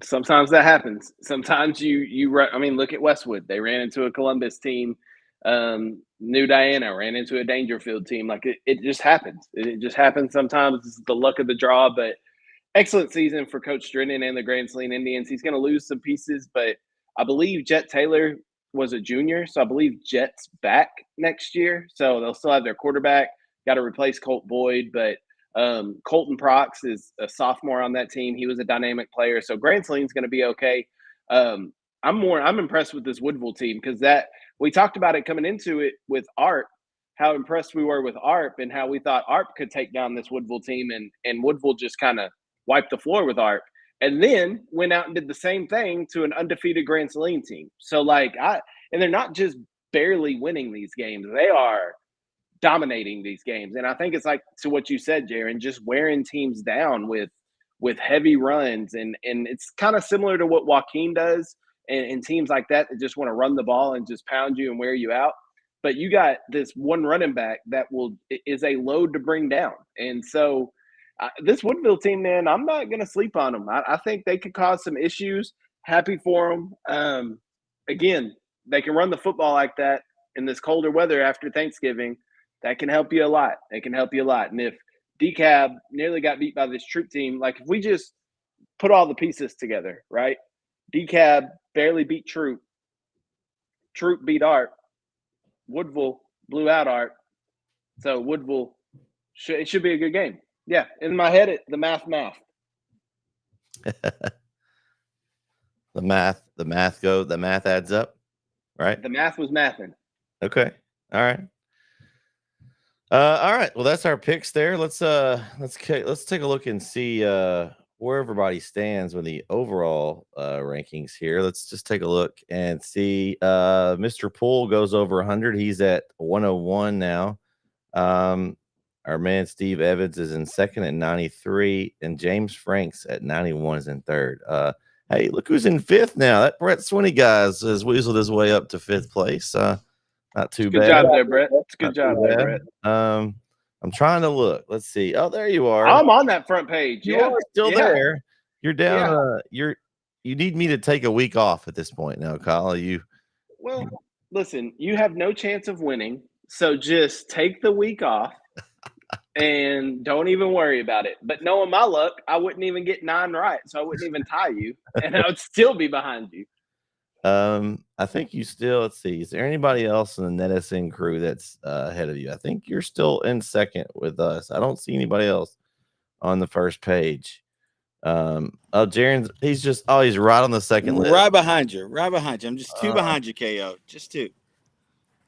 Speaker 5: Sometimes that happens. Sometimes you look at Westwood. They ran into a Columbus team. New Diana ran into a Dangerfield team. Like it just happens. It just happens sometimes. It's the luck of the draw, but excellent season for Coach Drennan and the Grand Saline Indians. He's going to lose some pieces, but I believe Jet Taylor was a junior, so I believe Jet's back next year. So they'll still have their quarterback. Got to replace Colt Boyd, but Colton Prox is a sophomore on that team. He was a dynamic player, so Grand Saline's going to be okay. I'm impressed with this Woodville team because that we talked about it coming into it with Art, how impressed we were with ARP and how we thought ARP could take down this Woodville team, and Woodville just kind of wiped the floor with ARP, and then went out and did the same thing to an undefeated Grand Saline team. So and they're not just barely winning these games; they are dominating these games. And I think it's like to what you said, Jaren, just wearing teams down with heavy runs, and it's kind of similar to what Joaquin does, and teams like that just want to run the ball and just pound you and wear you out. But you got this one running back that is a load to bring down, and so. This Woodville team, man, I'm not going to sleep on them. I think they could cause some issues. Happy for them. Again, they can run the football like that in this colder weather after Thanksgiving. That can help you a lot. And if DCAB nearly got beat by this Troop team, like if we just put all the pieces together, right? DCAB barely beat Troop. Troop beat Art. Woodville blew out Art. So Woodville, it should be a good game. Yeah, in my head, the math.
Speaker 3: The math adds up, right?
Speaker 5: The math was mathing.
Speaker 3: Okay. All right. All right. Well, that's our picks there. Let's take a look and see where everybody stands with the overall rankings here. Let's just take a look and see. Mr. Poole goes over 100. He's at 101 now. Our man Steve Evans is in second at 93, and James Franks at 91 is in third. Hey, look who's in fifth now. That Brett Swinney guy has weaseled his way up to fifth place. Not too bad.
Speaker 5: Good job there, Brett. It's good job there, Brett.
Speaker 3: I'm trying to look. Let's see. Oh, there you are.
Speaker 5: I'm on that front page.
Speaker 3: You are still there. You're down. You need me to take a week off at this point now, Kyle.
Speaker 5: Well, listen, you have no chance of winning, so just take the week off. And don't even worry about it. But knowing my luck, I wouldn't even get 9 right, so I wouldn't even tie you, and I would still be behind you.
Speaker 3: I think you still. Let's see. Is there anybody else in the NETSN crew that's ahead of you? I think you're still in second with us. I don't see anybody else on the first page. Jaren's. He's right on the second list.
Speaker 4: Right behind you. I'm just 2 behind you, KO. Just 2.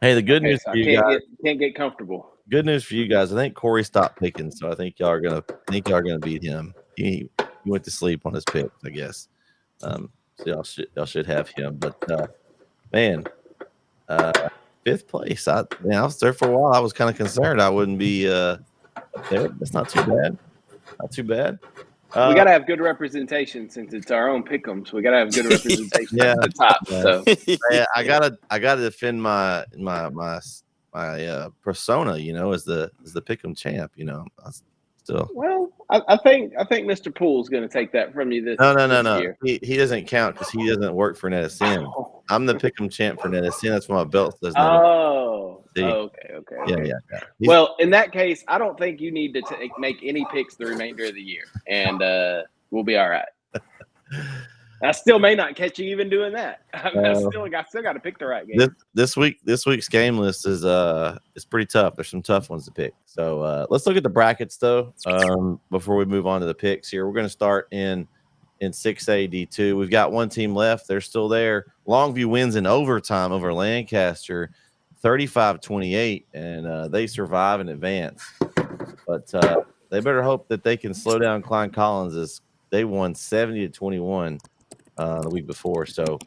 Speaker 3: Hey, the good news for you guys.
Speaker 5: Can't get comfortable.
Speaker 3: good news for you guys. I think Corey stopped picking, so I think y'all are gonna beat him. He went to sleep on his picks, I guess. So y'all should have him. But man, 5th place. I was there for a while. I was kind of concerned I wouldn't be up there. That's not too bad. Not too bad.
Speaker 5: We got to have good representation since it's our own pick'ems. We got to have good representation
Speaker 3: Yeah.
Speaker 5: at the top.
Speaker 3: Yeah.
Speaker 5: So
Speaker 3: I gotta defend my persona, as the pick'em champ. Still.
Speaker 5: well, I think Mr. Poole's going to take that from you this
Speaker 3: No.
Speaker 5: year.
Speaker 3: He doesn't count because he doesn't work for NETSN.
Speaker 5: Oh,
Speaker 3: I'm the pick'em champ for NETSN. That's what my belt says.
Speaker 5: okay.
Speaker 3: Yeah.
Speaker 5: Well, in that case, I don't think you need to make any picks the remainder of the year, and we'll be all right. I still may not catch you even doing that. I still got to pick the right game.
Speaker 3: This week's game list is pretty tough. There's some tough ones to pick. So let's look at the brackets though. Before we move on to the picks here, we're going to start in 6A D2. We've got one team left. They're still there. Longview wins in overtime over Lancaster, 35-28, and they survive and advance. But they better hope that they can slow down Klein Collins as they won 70-21 the week before. So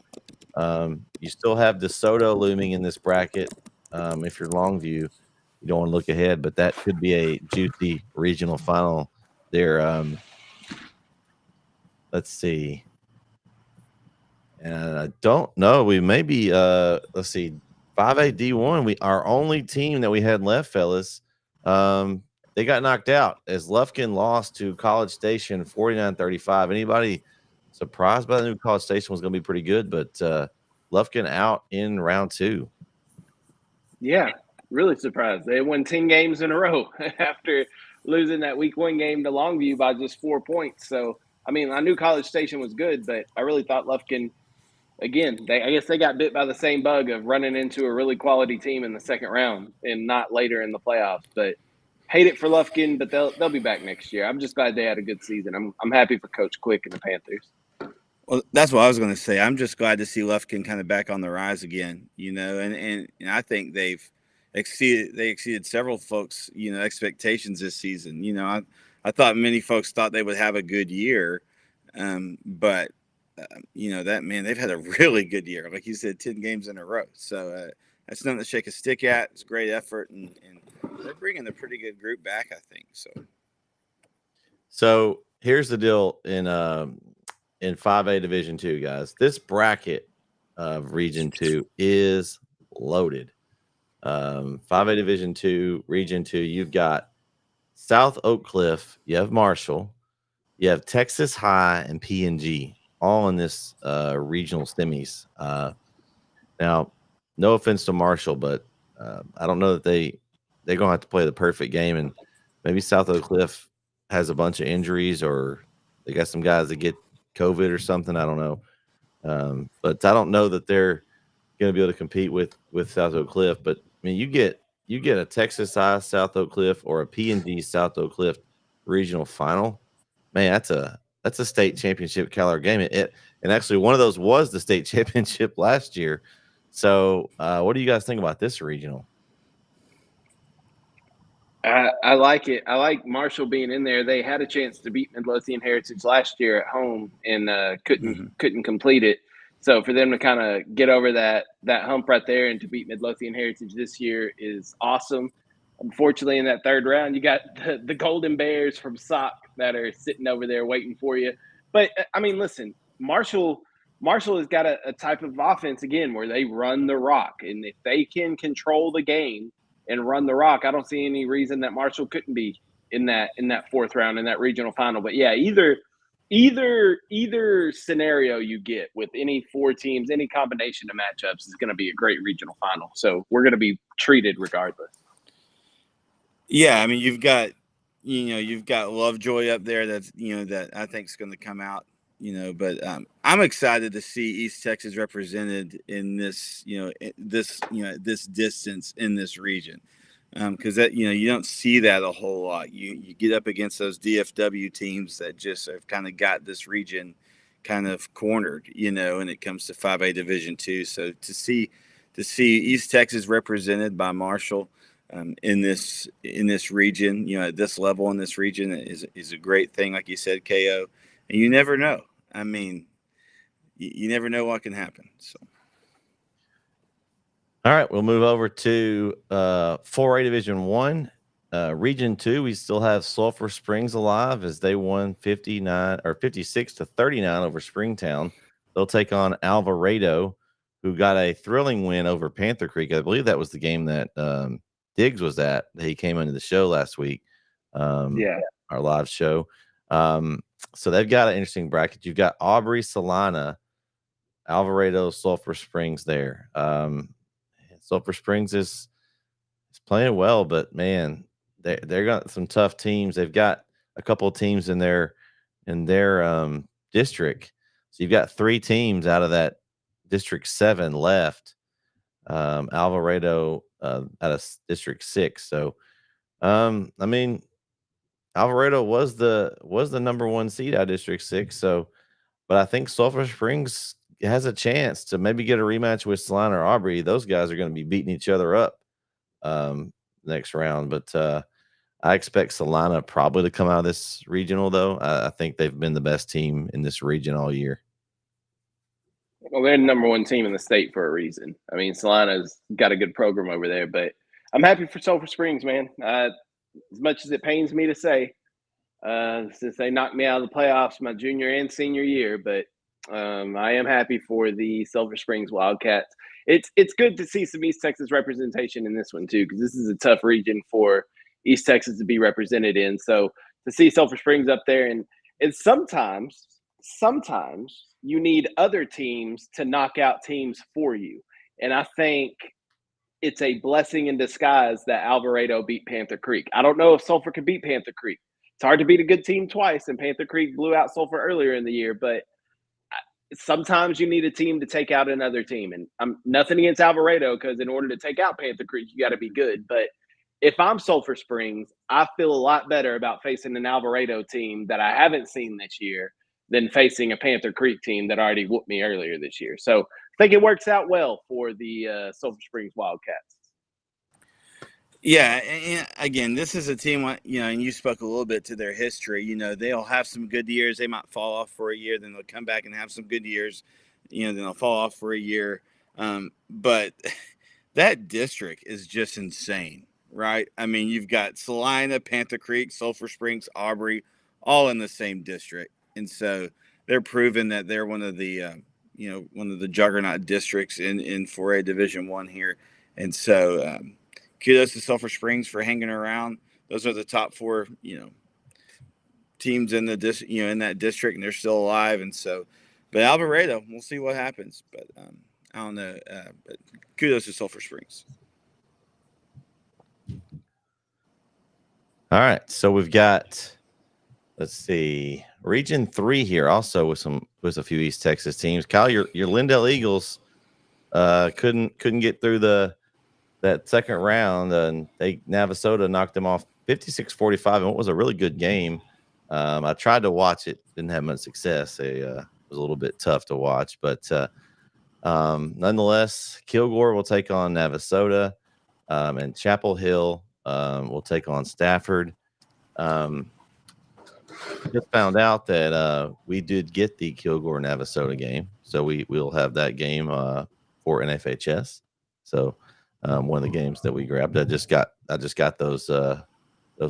Speaker 3: you still have DeSoto looming in this bracket. If you're Longview, you don't want to look ahead, but that could be a juicy regional final there. Let's see. And I don't know. We may be, let's see, 5A D1. Our only team that we had left, fellas, they got knocked out as Lufkin lost to College Station 49-35. Anybody surprised by the new College Station was going to be pretty good, but Lufkin out in round 2.
Speaker 5: Yeah, really surprised. They won 10 games in a row after losing that week 1 game to Longview by just 4 points. So, I mean, I knew College Station was good, but I really thought Lufkin, again, I guess they got bit by the same bug of running into a really quality team in the second round and not later in the playoffs. But hate it for Lufkin, but they'll be back next year. I'm just glad they had a good season. I'm happy for Coach Quick and the Panthers.
Speaker 4: Well, that's what I was going to say. I'm just glad to see Lufkin kind of back on the rise again, and I think they exceeded several folks, expectations this season. I thought many folks thought they would have a good year, but they've had a really good year. Like you said, 10 games in a row. So that's nothing to shake a stick at. It's great effort, and they're bringing a pretty good group back, I think.
Speaker 3: So here's the deal in 5A Division 2, guys. This bracket of Region 2 is loaded. 5A Division 2, Region 2, you've got South Oak Cliff, you have Marshall, you have Texas High and P&G, all in this regional semis. Now, no offense to Marshall, but I don't know that they're going to have to play the perfect game, and maybe South Oak Cliff has a bunch of injuries, or they got some guys that get COVID or something. I don't know. But I don't know that they're going to be able to compete with South Oak Cliff. But I mean, you get a Texas High South Oak Cliff or a P&G South Oak Cliff regional final. Man, that's a state championship caliber game. And actually one of those was the state championship last year. So what do you guys think about this regional?
Speaker 5: I like it. I like Marshall being in there. They had a chance to beat Midlothian Heritage last year at home and couldn't complete it. So for them to kind of get over that hump right there and to beat Midlothian Heritage this year is awesome. Unfortunately, in that third round, you got the Golden Bears from SOC that are sitting over there waiting for you. But I mean, listen, Marshall has got a type of offense again where they run the rock, and if they can control the game and run the rock, I don't see any reason that Marshall couldn't be in that fourth round in that regional final. But yeah, either scenario you get with any 4 teams, any combination of matchups is going to be a great regional final. So we're going to be treated regardless.
Speaker 4: Yeah, I mean, you've got Lovejoy up there that I think is going to come out, but I'm excited to see East Texas represented in this, this distance in this region. Because that you don't see that a whole lot. You get up against those DFW teams that just have kind of got this region kind of cornered, when it comes to 5A Division 2. So to see East Texas represented by Marshall, in this region. You know, at this level in this region is a great thing, like you said, KO. And you never know. I mean, you never know what can happen. So.
Speaker 3: All right, we'll move over to 4A Division 1. Region 2, we still have Sulphur Springs alive as they won 56-39 over Springtown. They'll take on Alvarado, who got a thrilling win over Panther Creek. I believe that was the game that Diggs was at. He came into the show last week, our live show. So they've got an interesting bracket. You've got Aubrey, Salina, Alvarado, Sulphur Springs there. Sulphur Springs is playing well, but man, they got some tough teams. They've got a couple of teams in their district. So you've got 3 teams out of that District 7 left. Alvarado out of District 6. So I mean, Alvarado was the number 1 seed out of District 6. So, but I think Sulphur Springs has a chance to maybe get a rematch with Salina or Aubrey. Those guys are going to be beating each other up next round. But I expect Salina probably to come out of this regional, though. I think they've been the best team in this region all year.
Speaker 5: Well, they're the number 1 team in the state for a reason. I mean, Salina's got a good program over there, but I'm happy for Sulphur Springs, man. As much as it pains me to say, since they knocked me out of the playoffs my junior and senior year, but I am happy for the Sulphur Springs Wildcats. It's good to see some East Texas representation in this one too, because this is a tough region for East Texas to be represented in. So to see Sulphur Springs up there, and sometimes you need other teams to knock out teams for you, and I think it's a blessing in disguise that Alvarado beat Panther Creek. I don't know if Sulphur could beat Panther Creek. It's hard to beat a good team twice, and Panther Creek blew out Sulphur earlier in the year, but sometimes you need a team to take out another team. And I'm nothing against Alvarado, because in order to take out Panther Creek, you got to be good. But if I'm Sulphur Springs, I feel a lot better about facing an Alvarado team that I haven't seen this year than facing a Panther Creek team that already whooped me earlier this year. So I think it works out well for the Sulphur Springs Wildcats.
Speaker 4: Yeah, and again, this is a team, you know, and you spoke a little bit to their history. You know, they'll have some good years. They might fall off for a year, then they'll come back and have some good years. You know, then they'll fall off for a year. But that district is just insane, right? I mean, you've got Salina, Panther Creek, Sulphur Springs, Aubrey, all in the same district. And so they're proving that they're one of the, one of the juggernaut districts in 4A Division 1 here. And so, kudos to Sulphur Springs for hanging around. Those are the top 4, teams in the in that district, and they're still alive. And so, but Alvarado, we'll see what happens. But I don't know. But kudos to Sulphur Springs.
Speaker 3: All right, so we've got, let's see, Region 3 here, also with a few East Texas teams. Kyle, your Lindell Eagles couldn't get through that second round, and Navasota knocked them off 56-45 and what was a really good game. I tried to watch it, didn't have much success. It was a little bit tough to watch, but nonetheless, Kilgore will take on Navasota, and Chapel Hill will take on Stafford. Just found out that we did get the Kilgore Navasota game, so we'll have that game for NFHS. So one of the games that we grabbed. I just got those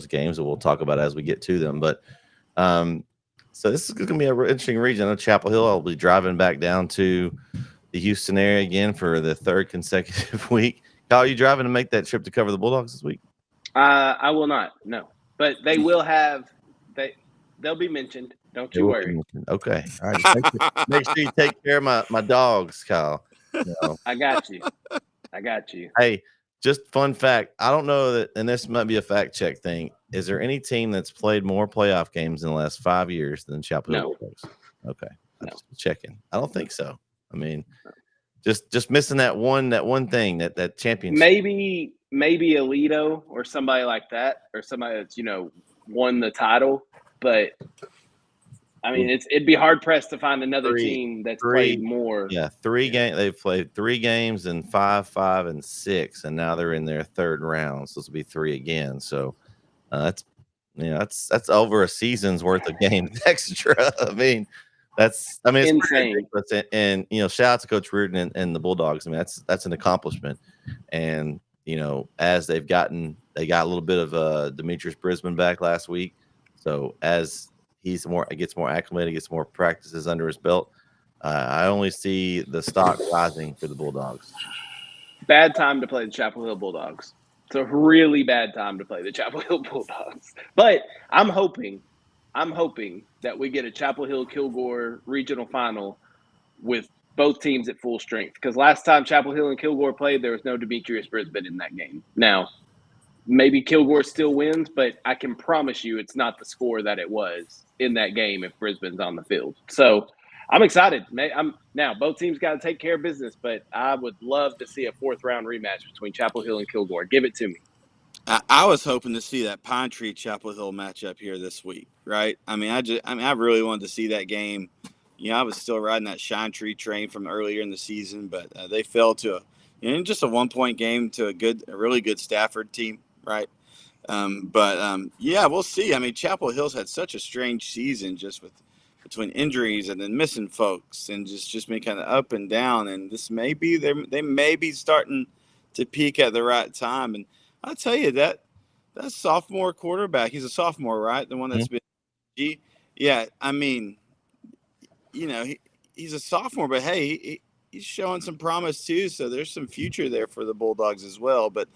Speaker 3: games that we'll talk about as we get to them. But so this is going to be an interesting region. I know Chapel Hill, I'll be driving back down to the Houston area again for the 3rd consecutive week. Kyle, are you driving to make that trip to cover the Bulldogs this week?
Speaker 5: I will not, no. But they will have they'll be mentioned. Don't you worry.
Speaker 3: Okay. All right. Make sure you take care of my dogs, Kyle.
Speaker 5: I got you.
Speaker 3: Hey, just fun fact. I don't know that, and this might be a fact check thing. Is there any team that's played more playoff games in the last 5 years than Chapel Hill Bulldogs? Okay. I'm just checking. I don't think so. I mean, just missing that one thing, that championship.
Speaker 5: Maybe Alito or somebody like that, or somebody that's, won the title. But I mean, it'd be hard pressed to find another
Speaker 3: Three-
Speaker 5: team that's
Speaker 3: three-
Speaker 5: played more.
Speaker 3: Yeah, they've played 3 games in 5, 5, and 6, and now they're in their third round. So this will be 3 again. So that's over a season's worth of games extra. I mean, it's pretty
Speaker 5: Insane.
Speaker 3: ridiculous. And shout out to Coach Reardon and the Bulldogs. I mean, that's an accomplishment. And as they got a little bit of Demetrius Brisbane back last week. So as gets more acclimated, gets more practices under his belt, I only see the stock rising for the Bulldogs.
Speaker 5: Bad time to play the Chapel Hill Bulldogs. It's a really bad time to play the Chapel Hill Bulldogs. But I'm hoping that we get a Chapel Hill Kilgore regional final with both teams at full strength. Because last time Chapel Hill and Kilgore played, there was no Demetrius Brisbane in that game. Now, maybe Kilgore still wins, but I can promise you it's not the score that it was in that game if Brisbane's on the field. So I'm excited. Now both teams got to take care of business, but I would love to see a 4th round rematch between Chapel Hill and Kilgore. Give it to me.
Speaker 4: I was hoping to see that Pine Tree Chapel Hill matchup here this week, right? I really wanted to see that game. I was still riding that Shine Tree train from earlier in the season, but they fell to just a 1-point game to a really good Stafford team, right? We'll see. I mean, Chapel Hill's had such a strange season just between injuries and then missing folks and just been kind of up and down. And this they may be starting to peak at the right time. And I'll tell you that sophomore quarterback, he's a sophomore, right? The one that's been yeah. I mean, he's a sophomore, but hey, he's showing some promise too. So there's some future there for the Bulldogs as well. But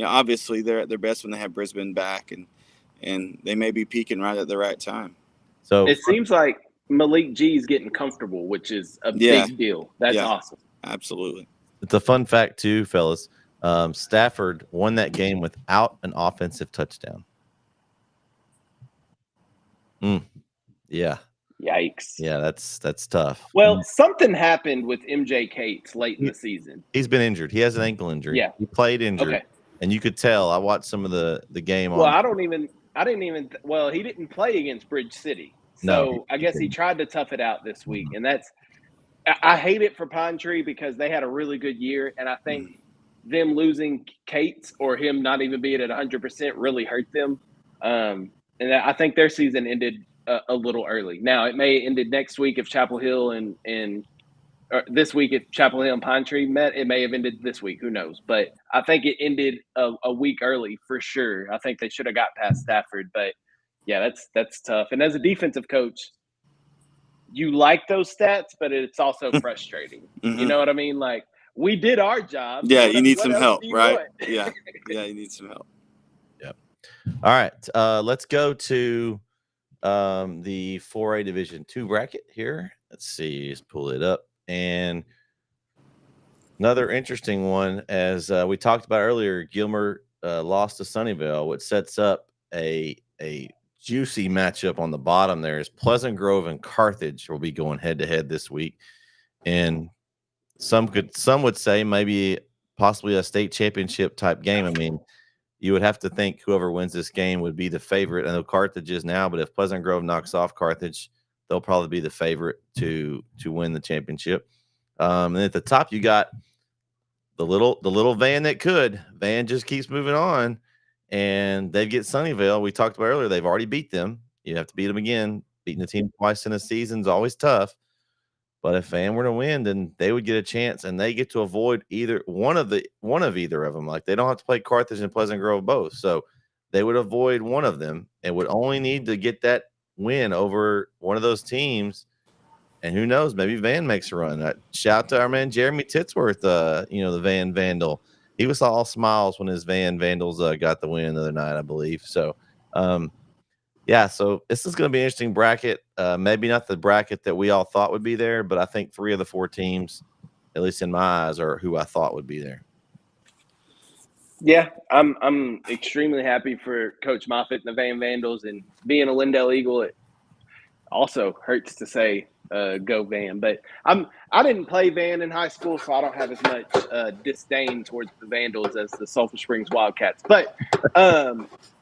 Speaker 4: obviously they're at their best when they have Brisbane back, and they may be peaking right at the right time.
Speaker 3: So
Speaker 5: it seems like Malik G is getting comfortable, which is a big deal. That's awesome.
Speaker 4: Absolutely.
Speaker 3: It's a fun fact too, fellas. Stafford won that game without an offensive touchdown. Yeah.
Speaker 5: Yikes.
Speaker 3: Yeah, that's tough.
Speaker 5: Well, something happened with MJ Cates late in the season.
Speaker 3: He's been injured. He has an ankle injury.
Speaker 5: Yeah.
Speaker 3: He played injured.
Speaker 5: Okay.
Speaker 3: And you could tell. I watched some of the game
Speaker 5: Well,
Speaker 3: on.
Speaker 5: he didn't play against Bridge City. So
Speaker 3: No,
Speaker 5: I guess he tried to tough it out this week. And I hate it for Pine Tree because they had a really good year. And I think them losing Cates or him not even being at 100% really hurt them. And I think their season ended a little early. Now, it may have ended next week if Chapel Hill or this week if Chapel Hill and Pine Tree met. It may have ended this week. Who knows? But I think it ended a week early for sure. I think they should have got past Stafford. But, yeah, that's tough. And as a defensive coach, you like those stats, but it's also frustrating. You know what I mean? Like, we did our job.
Speaker 4: Yeah, you need some
Speaker 5: else
Speaker 4: help,
Speaker 5: do you
Speaker 4: right?
Speaker 5: want?
Speaker 4: Yeah, you need some help.
Speaker 3: Yep. All right, let's go to the 4A Division 2 bracket here. Let's see, just pull it up. And another interesting one, as we talked about earlier, Gilmer lost to Sunnyvale, which sets up a juicy matchup on the bottom there. Is Pleasant Grove and Carthage will be going head-to-head this week. And some would say maybe possibly a state championship type game. I mean, you would have to think whoever wins this game would be the favorite. I know Carthage is now, but if Pleasant Grove knocks off Carthage, they'll probably be the favorite to win the championship. And at the top, you got the little Van that could. Van just keeps moving on, and they get Sunnyvale. We talked about earlier. They've already beat them. You have to beat them again. Beating a team twice in a season is always tough. But if Van were to win, then they would get a chance, and they get to avoid either one of either of them. Like, they don't have to play Carthage and Pleasant Grove both, so they would avoid one of them and would only need to get that win over one of those teams. And who knows? Maybe Van makes a run. Shout out to our man Jeremy Titsworth, the Van Vandal. He was all smiles when his Van Vandals got the win the other night, I believe. So, so this is going to be an interesting bracket. Maybe not the bracket that we all thought would be there, but I think 3 of the 4 teams, at least in my eyes, are who I thought would be there.
Speaker 5: Yeah, I'm extremely happy for Coach Moffitt and the Van Vandals, and being a Lindell Eagle, it also hurts to say go Van. But I didn't play Van in high school, so I don't have as much disdain towards the Vandals as the Sulphur Springs Wildcats. But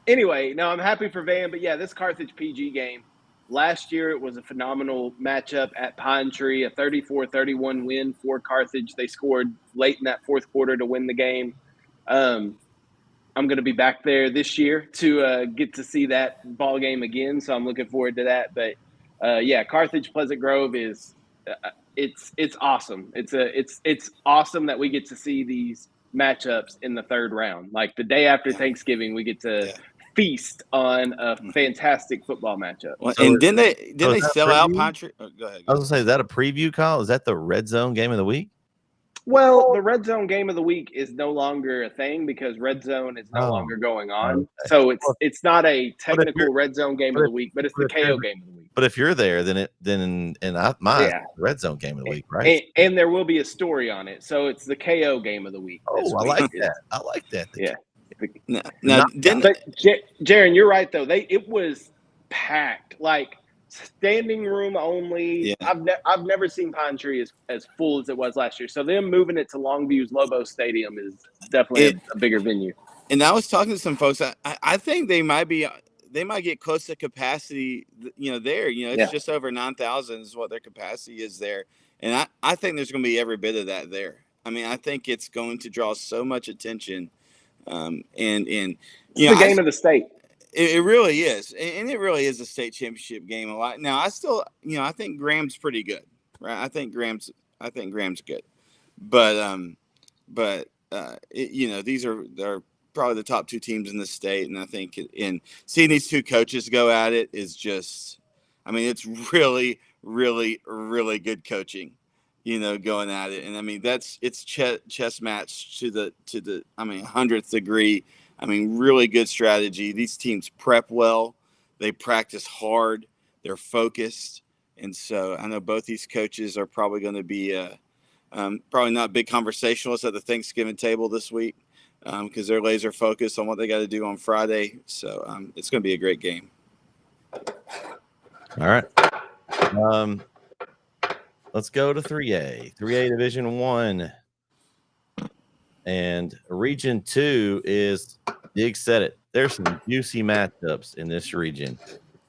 Speaker 5: anyway, no, I'm happy for Van. But yeah, this Carthage PG game, last year it was a phenomenal matchup at Pine Tree, a 34-31 win for Carthage. They scored late in that fourth quarter to win the game. I'm going to be back there this year to get to see that ball game again, so I'm looking forward to that. But yeah, Carthage Pleasant Grove is it's awesome. It's awesome that we get to see these matchups in the third round. Like the day after Thanksgiving, we get to feast on a fantastic football matchup.
Speaker 4: Well,
Speaker 3: So
Speaker 4: and didn't
Speaker 3: is
Speaker 4: they
Speaker 3: that a
Speaker 4: sell out
Speaker 3: preview?
Speaker 4: Pine Tree? Oh, go ahead.
Speaker 3: I was gonna say, is that a preview, Kyle? Is that the red zone game of the week?
Speaker 5: Well, the red zone game of the week is no longer a thing because red zone is no
Speaker 3: Oh,
Speaker 5: longer going on.
Speaker 3: okay.
Speaker 5: So it's not a
Speaker 3: you're-
Speaker 5: technical red zone game of
Speaker 3: but
Speaker 5: the week, but it's
Speaker 3: but
Speaker 5: the
Speaker 3: if you're-
Speaker 5: KO game of the week.
Speaker 3: But if you're there, then my
Speaker 5: Yeah.
Speaker 3: red zone game of the week, right?
Speaker 5: And there will be a story on it. So it's the KO game of the week. This
Speaker 3: I
Speaker 5: week.
Speaker 3: like that. I like that.
Speaker 5: Yeah.
Speaker 4: Now, didn't
Speaker 5: But Jaron, you're right though. It was packed, like standing room only.
Speaker 4: Yeah.
Speaker 5: I've never seen Pine Tree as full as it was last year. So them moving it to Longview's Lobo Stadium is definitely a bigger venue.
Speaker 4: And I was talking to some folks. I think they might get close to capacity. There. It's just over 9,000 is what their capacity is there, and I think there's going to be every bit of that there. I mean, I think it's going to draw so much attention, and
Speaker 5: It's the game of the state.
Speaker 4: It really is, and it really is a state championship game a lot. Now, I think Graham's pretty good, right? I think Graham's good, but they're probably the top two teams in the state, and I think in seeing these two coaches go at it is just, I mean, it's really, really, really good coaching, going at it, and I mean it's chess match to the 100th degree. I mean, really good strategy. These teams prep well, they practice hard, they're focused, and so I know both these coaches are probably going to be probably not big conversationalists at the Thanksgiving table this week. Because they're laser focused on what they got to do on Friday. So it's going to be a great game.
Speaker 3: All right. Let's go to 3A. 3A Division 1. And Region 2 is, Dig said it, there's some juicy matchups in this region.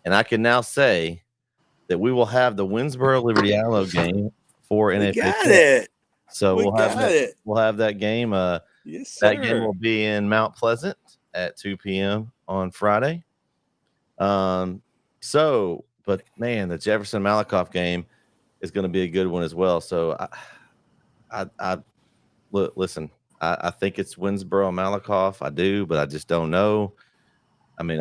Speaker 3: And I can now say that we will have the Winsboro Liberty Allo game for NFA.
Speaker 4: Got it.
Speaker 3: So we'll have that game.
Speaker 4: Yes, sir.
Speaker 3: That game will be in Mount Pleasant at 2 p.m. on Friday. But man, the Jefferson Malakoff game is going to be a good one as well. So listen, I think it's Winsboro Malakoff. I do, but I just don't know. I mean,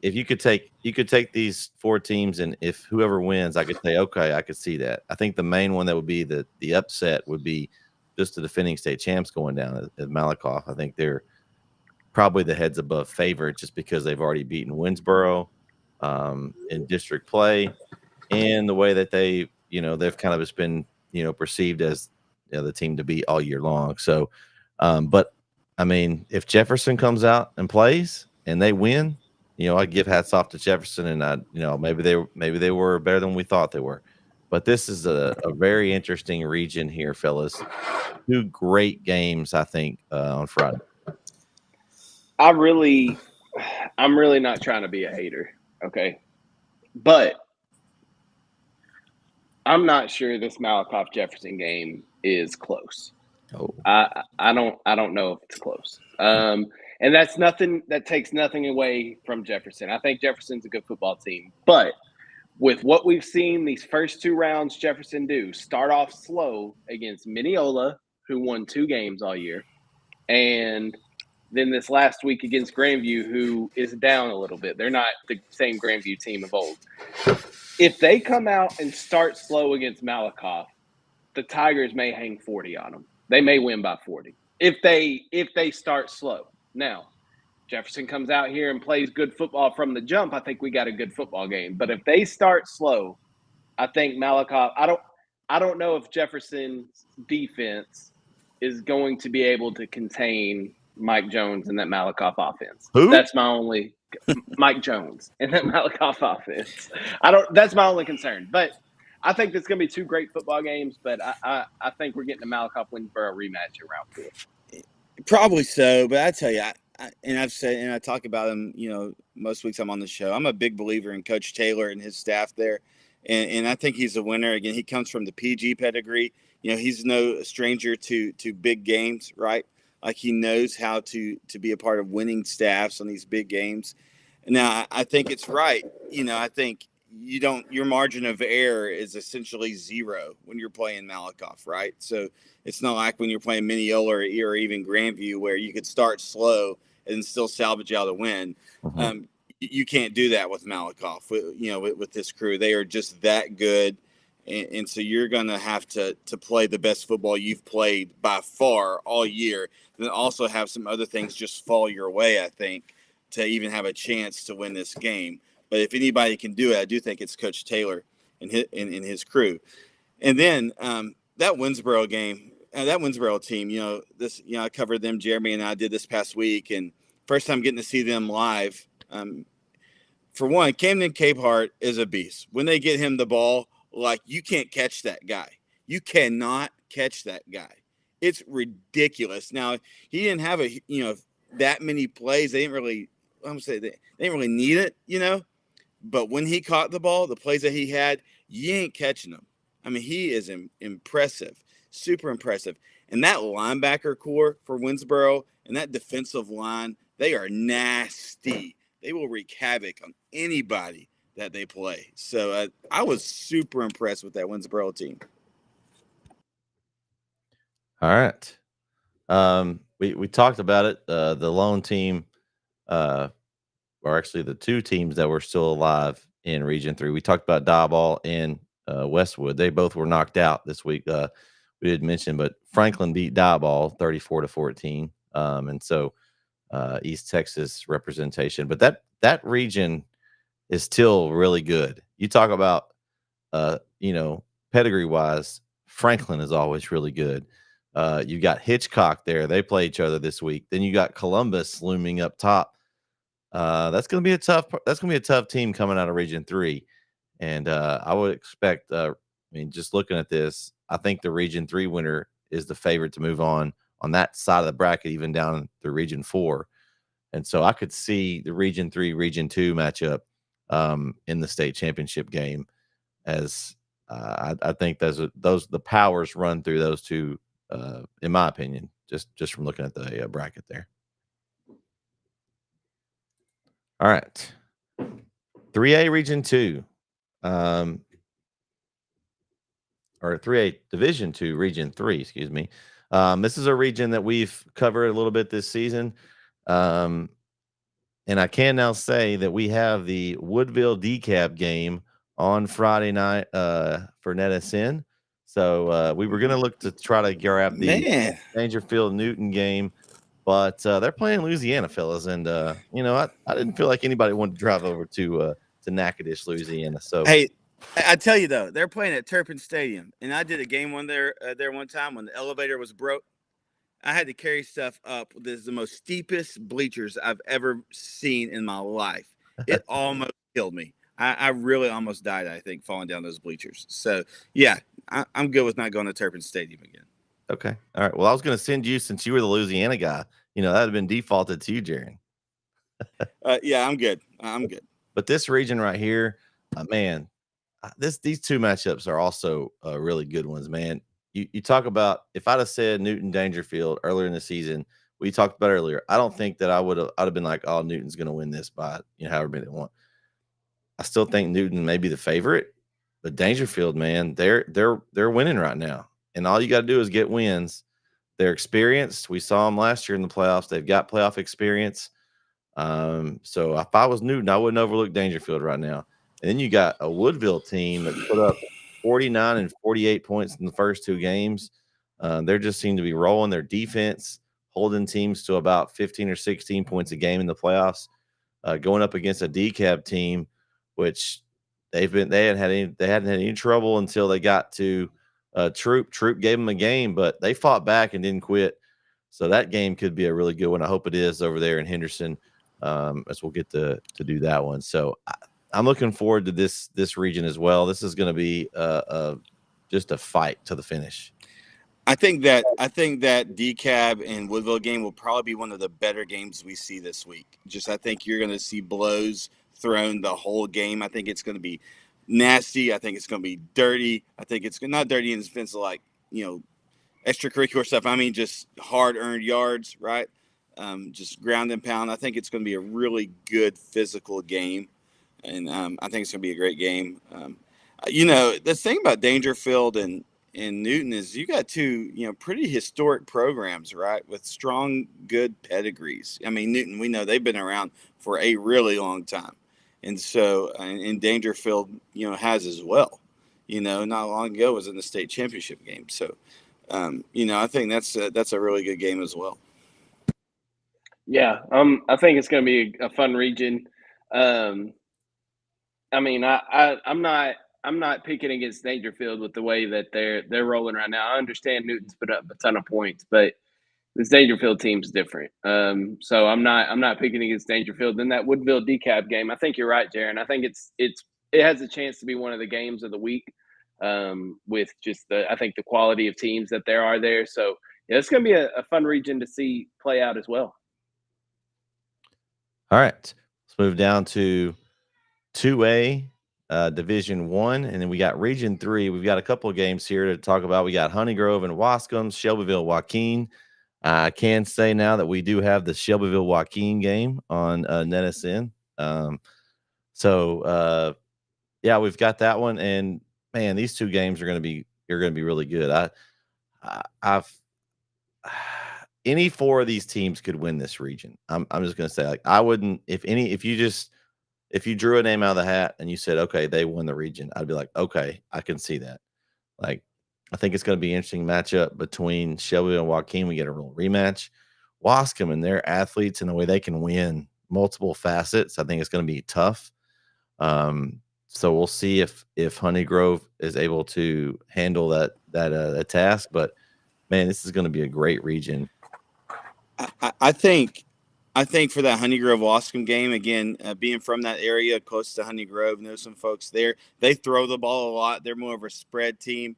Speaker 3: if you could take these four teams, and if whoever wins, I could say, okay, I could see that. I think the main one that would be the upset would be just the defending state champs going down at Malakoff. I think they're probably the heads above favorite just because they've already beaten Winsboro in district play, and the way that they've kind of just been, perceived as the team to beat all year long. So, but I mean, if Jefferson comes out and plays and they win, I give hats off to Jefferson, and maybe they were better than we thought they were. But this is a very interesting region here, fellas. Two great games, I think, on Friday.
Speaker 5: I'm really not trying to be a hater, okay? But I'm not sure this Malakoff Jefferson game is close.
Speaker 3: Oh,
Speaker 5: I don't know if it's close. And that takes nothing away from Jefferson. I think Jefferson's a good football team, but with what we've seen these first two rounds, Jefferson start off slow against Mineola, who won 2 games all year, and then this last week against Grandview, who is down a little bit. They're not the same Grandview team of old. If they come out and start slow against Malakoff, the Tigers may hang 40 on them. They may win by 40 if they start slow. Now, Jefferson comes out here and plays good football from the jump, I think we got a good football game. But if they start slow, I think Malakoff – I don't know if Jefferson's defense is going to be able to contain Mike Jones in that Malakoff offense.
Speaker 3: Who?
Speaker 5: That's my only – Mike Jones in that Malakoff offense. That's my only concern. But I think it's going to be 2 great football games, but I think we're getting a Malakoff Winsboro rematch in round 4.
Speaker 4: Probably so, but I tell you, and I've said, and I talk about him, most weeks I'm on the show. I'm a big believer in Coach Taylor and his staff there. And I think he's a winner. Again, he comes from the PG pedigree. He's no stranger to big games, right? Like he knows how to be a part of winning staffs on these big games. Now, I think it's right. I think your margin of error is essentially zero when you're playing Malakoff, right? So it's not like when you're playing Mineola or even Grandview where you could start slow and still salvage out a win.
Speaker 3: Mhm.
Speaker 4: You can't do that with Malakoff. With this crew, they are just that good, and so you're gonna have to play the best football you've played by far all year. Then also have some other things just fall your way, I think, to even have a chance to win this game. But if anybody can do it, I do think it's Coach Taylor and his crew. And then that Winsboro game, that Winsboro team, I covered them. Jeremy and I did this past week, and first time getting to see them live. For one, Camden Capehart is a beast. When they get him the ball, like you can't catch that guy. You cannot catch that guy. It's ridiculous. Now he didn't have that many plays. They didn't really. I'm say they didn't really need it, But when he caught the ball, the plays that he had, you ain't catching them. I mean, he is impressive, super impressive. And that linebacker core for Winsboro and that defensive line, they are nasty. They will wreak havoc on anybody that they play. So I was super impressed with that Winsboro team.
Speaker 3: All right. We talked about it. The lone team, or actually the two teams that were still alive in Region 3. We talked about Diboll and Westwood. They both were knocked out this week. We didn't mention, but Franklin beat Diboll 34-14. And so East Texas representation. But that region is still really good. You talk about, pedigree-wise, Franklin is always really good. You got Hitchcock there. They play each other this week. Then you got Columbus looming up top. That's going to be a tough team coming out of Region 3. And I would expect, just looking at this, I think the Region 3 winner is the favorite to move on that side of the bracket, even down to Region 4. And so I could see the Region 3, Region 2 matchup in the state championship game, as I think the powers run through those two, in my opinion, just from looking at the bracket there. All right. 3A Region 2. Or 3A Division 2 Region 3, excuse me. This is a region that we've covered a little bit this season. And I can now say that we have the Woodville DCAP game on Friday night for NETSN. So we were going to look to try to grab the Dangerfield Newton game, but they're playing Louisiana, fellas. And, I didn't feel like anybody wanted to drive over to Natchitoches, Louisiana. So,
Speaker 4: hey, I tell you, though, they're playing at Turpin Stadium. And I did a game there one time when the elevator was broke. I had to carry stuff up. This is the most steepest bleachers I've ever seen in my life. It almost killed me. I really almost died, I think, falling down those bleachers. So, yeah, I'm good with not going to Turpin Stadium again.
Speaker 3: Okay. All right. Well, I was going to send you, since you were the Louisiana guy, that would have been defaulted to you, Jaron.
Speaker 4: Yeah, I'm good. I'm good.
Speaker 3: But this region right here, man, these two matchups are also really good ones, man. You talk about, if I'd have said Newton Dangerfield earlier in the season, we talked about earlier, I don't think that I'd have been like, oh, Newton's going to win this by however many they want. I still think Newton may be the favorite, but Dangerfield, man, they're winning right now, and all you got to do is get wins. They're experienced. We saw them last year in the playoffs. They've got playoff experience. So if I was Newton, I wouldn't overlook Dangerfield right now. And then you got a Woodville team that put up 49 and 48 points in the first two games. They just seem to be rolling their defense, holding teams to about 15 or 16 points a game in the playoffs, going up against a DCAB team, which they hadn't had any trouble until they got to Troop. Troop gave them a game, but they fought back and didn't quit. So that game could be a really good one. I hope it is over there in Henderson, as we'll get to do that one. So I'm looking forward to this region as well. This is going to be just a fight to the finish.
Speaker 4: I think that DeKalb and Woodville game will probably be one of the better games we see this week. I think you're going to see blows thrown the whole game. I think it's going to be nasty. I think it's going to be dirty. I think it's not dirty in the sense of like, extracurricular stuff. I mean, just hard earned yards, right? Just ground and pound. I think it's going to be a really good physical game, and I think it's going to be a great game. The thing about Dangerfield and Newton is you got two, pretty historic programs, right? With strong, good pedigrees. I mean, Newton, we know they've been around for a really long time. And so, and Dangerfield, has as well, not long ago was in the state championship game. So, I think that's a really good game as well.
Speaker 5: Yeah. I think it's going to be a fun region. I mean, I'm not picking against Dangerfield with the way that they're rolling right now. I understand Newton's put up a ton of points, but this Dangerfield team's different. So I'm not picking against Dangerfield. Then that Woodville DeKalb game, I think you're right, Jaron. I think it has a chance to be one of the games of the week, with just I think the quality of teams that there are there. So yeah, it's going to be a fun region to see play out as well.
Speaker 3: All right, let's move down to 2A, Division 1, and then we got Region 3. We've got a couple of games here to talk about. We got Honeygrove and Wascom, Shelbyville, Joaquin. I can say now that we do have the Shelbyville Joaquin game on NETSN. Yeah, we've got that one, and man, these two games are going to be really good. I've any four of these teams could win this region. I'm just going to say, like, I wouldn't if you drew a name out of the hat and you said, okay, they won the region, I'd be like, okay, I can see that. Like, I think it's going to be an interesting matchup between Shelby and Joaquin. We get a real rematch. Wascom and their athletes and the way they can win multiple facets, I think it's going to be tough. So we'll see if Honeygrove is able to handle that task. But man, this is going to be a great region.
Speaker 4: I think for that Honeygrove Wascom game, again, being from that area close to Honeygrove, know some folks there. They throw the ball a lot. They're more of a spread team.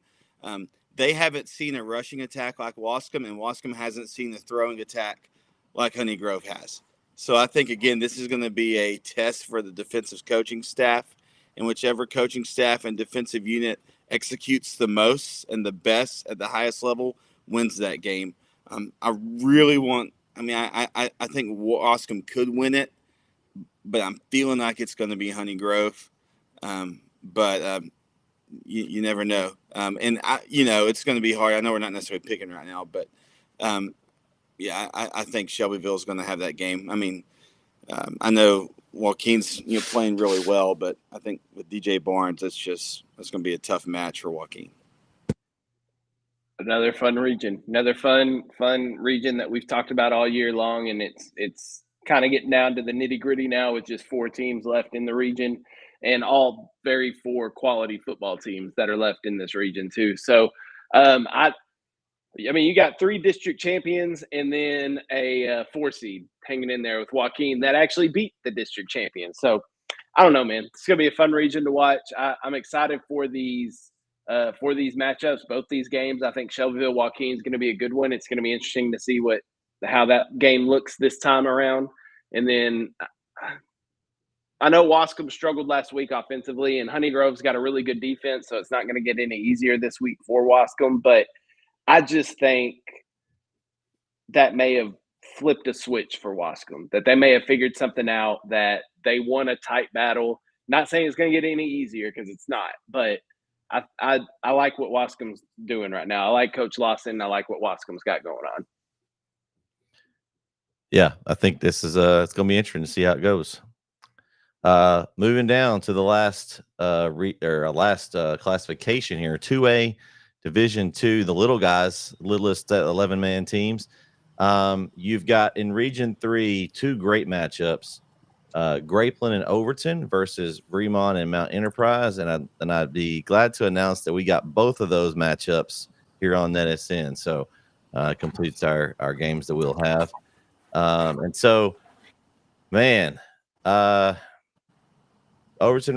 Speaker 4: They haven't seen a rushing attack like Wascom, and Wascom hasn't seen a throwing attack like Honeygrove has. So I think, again, this is going to be a test for the defensive coaching staff, and whichever coaching staff and defensive unit executes the most and the best at the highest level wins that game. I think Wascom could win it, but I'm feeling like it's going to be Honeygrove. But you never know. And it's going to be hard. I know we're not necessarily picking right now, but I think Shelbyville is going to have that game. I mean, I know Joaquin's playing really well, but I think with DJ Barnes, it's going to be a tough match for Joaquin.
Speaker 5: Another fun region, fun region that we've talked about all year long, and it's kind of getting down to the nitty gritty now with just 4 teams left in the region, and all very 4 quality football teams that are left in this region too. So, I mean, you got 3 district champions and then a 4 seed hanging in there with Joaquin that actually beat the district champion. So, I don't know, man. It's gonna be a fun region to watch. I'm excited for these matchups, both these games. I think Shelbyville Joaquin is going to be a good one. It's going to be interesting to see how that game looks this time around. And then I know Wascom struggled last week offensively, and Honeygrove's got a really good defense, so it's not going to get any easier this week for Wascom. But I just think that may have flipped a switch for Wascom, that they may have figured something out, that they won a tight battle. Not saying it's going to get any easier, because it's not, but I like what Wascom's doing right now. I like Coach Lawson. I like what Wascom's got going on.
Speaker 3: Yeah, I think this is it's going to be interesting to see how it goes. Moving down to the last classification here, 2A, Division 2, the little guys, littlest 11-man teams. You've got in Region 3 2 great matchups. Grapeland and Overton versus Fremont and Mount Enterprise, and I'd be glad to announce that we got both of those matchups here on NETSN. So completes our games that we'll have. And so, man, Overton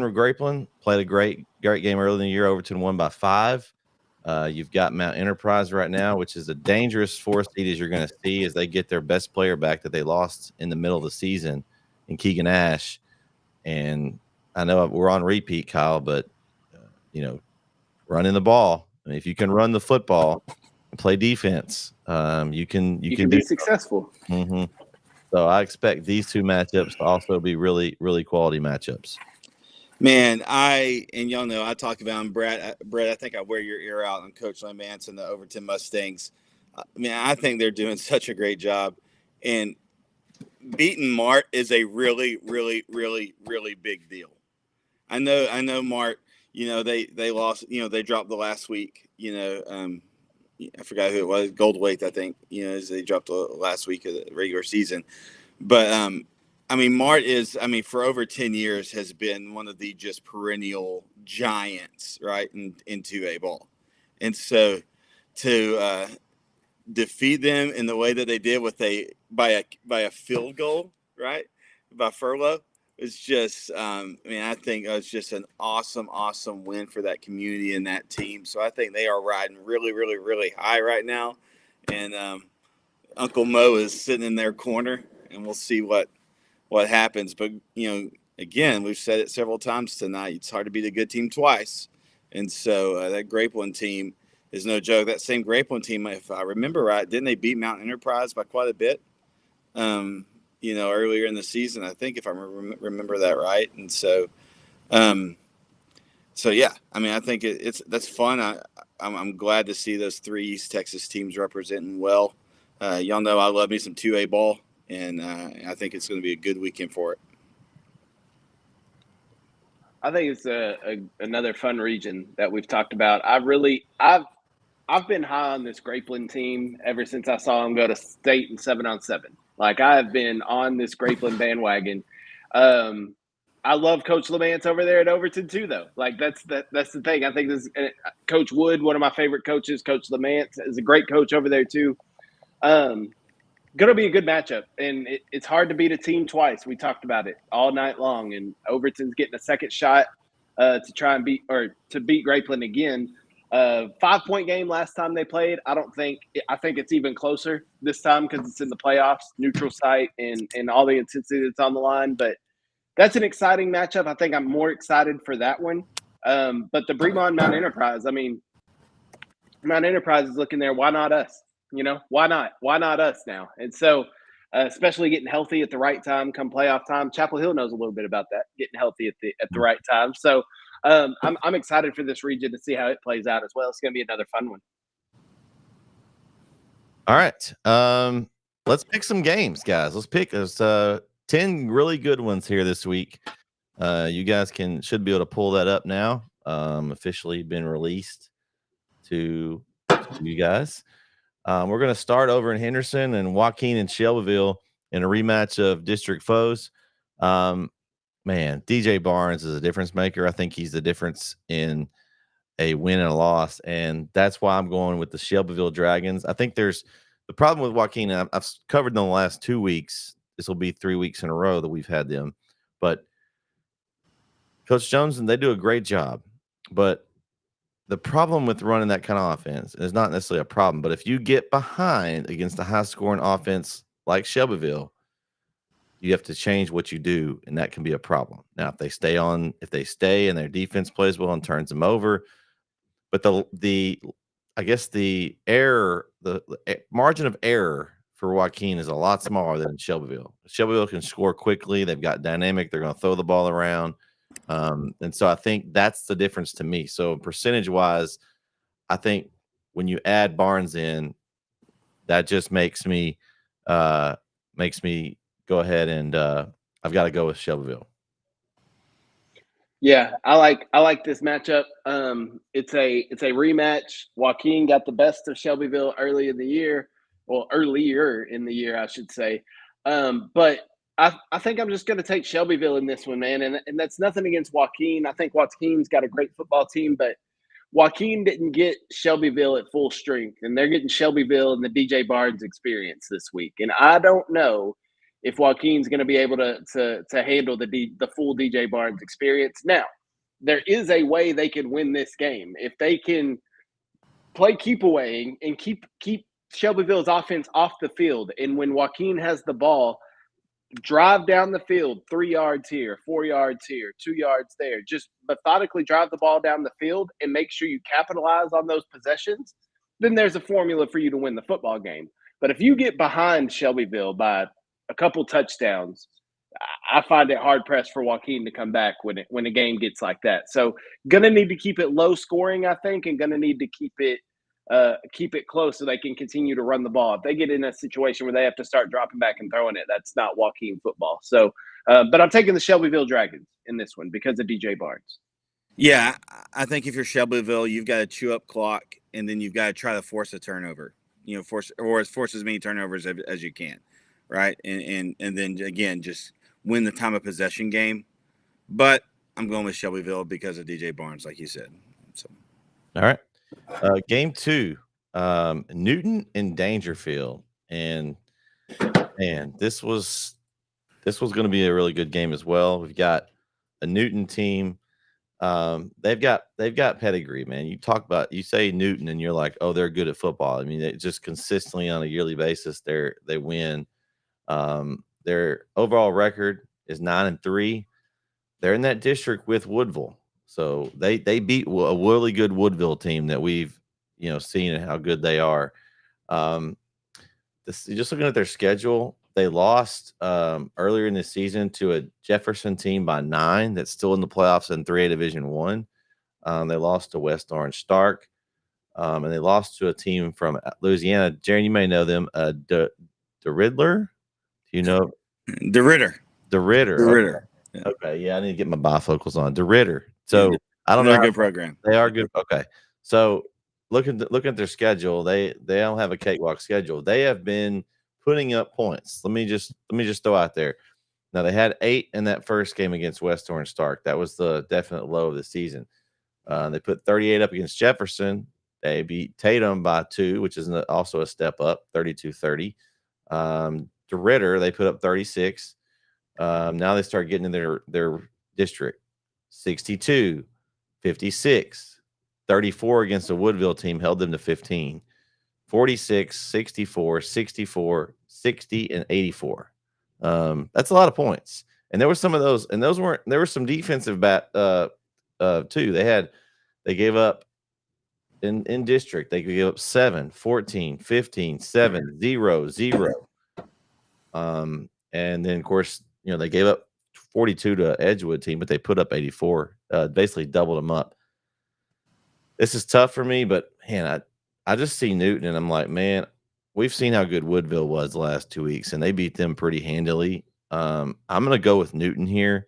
Speaker 3: or Grapeland played a great game early in the year. Overton won by 5. You've got Mount Enterprise right now, which is a dangerous 4 seed as you're going to see as they get their best player back that they lost in the middle of the season in Keegan Ash. And I know we're on repeat, Kyle, but, running the ball. I mean, if you can run the football and play defense, you can
Speaker 5: be successful.
Speaker 3: Mm-hmm. So I expect these two matchups to also be really, really quality matchups.
Speaker 4: Man, and y'all know I talk about him, Brett. I think I wear your ear out on Coach Lamance and the Overton Mustangs. I think they're doing such a great job, and beating Mart is a really, really, really, really big deal. I know Mart. They lost. They dropped the last week. I forgot who it was. Goldwaite, I think. As they dropped the last week of the regular season, but Mart is, for over 10 years has been one of the just perennial giants, right, in 2A ball. And so to defeat them in the way that they did by a field goal, right, by Furlow, is just, I think it was just an awesome, awesome win for that community and that team. So I think they are riding really, really, really high right now. And Uncle Mo is sitting in their corner, and we'll see what happens. But, again, we've said it several times tonight. It's hard to beat a good team twice. And so that Grapeland team is no joke. That same Grapeland team, if I remember right, didn't they beat Mount Enterprise by quite a bit, earlier in the season, I think, if I remember that right. And so, yeah, I think that's fun. I'm glad to see those 3 East Texas teams representing well. Y'all know I love me some 2A ball. And I think it's going to be a good weekend for it.
Speaker 5: I think it's another fun region that we've talked about. I've been high on this Grapeland team ever since I saw them go to state in 7-on-7. Like, I have been on this Grapeland bandwagon. I love Coach Lamance over there at Overton too, though. Like, that's the thing. I think this Coach Wood, one of my favorite coaches. Coach Lamance is a great coach over there too. Going to be a good matchup, and it's hard to beat a team twice. We talked about it all night long, and Overton's getting a second shot to try and beat Grapeland again. 5-point game last time they played. I think it's even closer this time because it's in the playoffs, neutral site, and all the intensity that's on the line. But that's an exciting matchup. I think I'm more excited for that one. But the Bremont Mount Enterprise, Mount Enterprise is looking there. Why not us? Why not? Why not us now? And so, especially getting healthy at the right time come playoff time. Chapel Hill knows a little bit about that, getting healthy at the right time. So, I'm excited for this region to see how it plays out as well. It's going to be another fun one.
Speaker 3: All right, let's pick some games, guys. Let's pick 10 really good ones here this week. You guys should be able to pull that up now. Officially been released to you guys. We're going to start over in Henderson and Joaquin and Shelbyville in a rematch of district foes. Man, DJ Barnes is a difference maker. I think he's the difference in a win and a loss, and that's why I'm going with the Shelbyville Dragons. I think there's the problem with Joaquin. I've covered them the last 2 weeks. This will be 3 weeks in a row that we've had them, but Coach Jones and they do a great job. But the problem with running that kind of offense is not necessarily a problem, but if you get behind against a high-scoring offense like Shelbyville, you have to change what you do, and that can be a problem. Now, if they stay and their defense plays well and turns them over, but the margin of error for Joaquin is a lot smaller than Shelbyville. Shelbyville can score quickly. They've got dynamic. They're going to throw the ball around. And so I think that's the difference to me. So percentage-wise, I think when you add Barnes in, that just makes me go ahead and I've got to go with Shelbyville.
Speaker 5: Yeah, I like this matchup. It's a rematch. Joaquin got the best of Shelbyville earlier in the year, I should say. But I think I'm just going to take Shelbyville in this one, man. And that's nothing against Joaquin. I think Joaquin's got a great football team, but Joaquin didn't get Shelbyville at full strength, and they're getting Shelbyville in the DJ Barnes experience this week. And I don't know if Joaquin's going to be able to handle the full DJ Barnes experience. Now, there is a way they can win this game. If they can play keep away and keep Shelbyville's offense off the field. And when Joaquin has the ball, drive down the field 3 yards here, 4 yards here, 2 yards there. Just methodically drive the ball down the field and make sure you capitalize on those possessions. Then there's a formula for you to win the football game. But if you get behind Shelbyville by a couple touchdowns, I find it hard pressed for Joaquin to come back when a game gets like that. So gonna need to keep it low scoring, I think, and gonna need to keep it close so they can continue to run the ball. If they get in a situation where they have to start dropping back and throwing it, that's not Joaquin football. So, but I'm taking the Shelbyville Dragons in this one because of DJ Barnes.
Speaker 4: Yeah, I think if you're Shelbyville, you've got to chew up clock, and then you've got to try to force a turnover. Force as many turnovers as you can, right? And then again, just win the time of possession game. But I'm going with Shelbyville because of DJ Barnes, like you said. So,
Speaker 3: all right. Game 2, Newton and Dangerfield, and man, this was going to be a really good game as well. We've got a Newton team. They've got pedigree, man. You say Newton, and you're like, oh, they're good at football. I mean, they just consistently on a yearly basis, they win. Their overall record is 9-3. They're in that district with Woodville. So they beat a really good Woodville team that we've seen and how good they are. Just looking at their schedule, they lost earlier in the season to a Jefferson team by 9 that's still in the playoffs in 3A Division 1. They lost to West Orange Stark, and they lost to a team from Louisiana. Jaron, you may know them, the Riddler. Do you know
Speaker 4: the Ritter?
Speaker 3: The Ritter.
Speaker 4: The Ritter.
Speaker 3: Yeah. Okay, yeah, I need to get my bifocals on. The Ritter. So I don't know.
Speaker 4: They're a good program.
Speaker 3: They are good. Okay, so look at their schedule. They don't have a cakewalk schedule. They have been putting up points. Let me just throw out there. Now they had 8 in that first game against West Orange Stark. That was the definite low of the season. They put 38 up against Jefferson. They beat Tatum by 2, which is also a step up, 32-30. The Ritter, they put up 36. Now they start getting in their district. 62, 56, 34 against the Woodville team, held them to 15. 46, 64, 64, 60, and 84. That's a lot of points. And there were some of those, and there were some defensive too. They gave up in district, they could give up 7, 14, 15, 7, 0, 0. And then of course, they gave up 42 to Edgewood team, but they put up 84, basically doubled them up. This is tough for me, but man, I just see Newton and I'm like, man, we've seen how good Woodville was the last 2 weeks, and they beat them pretty handily. I'm going to go with Newton here.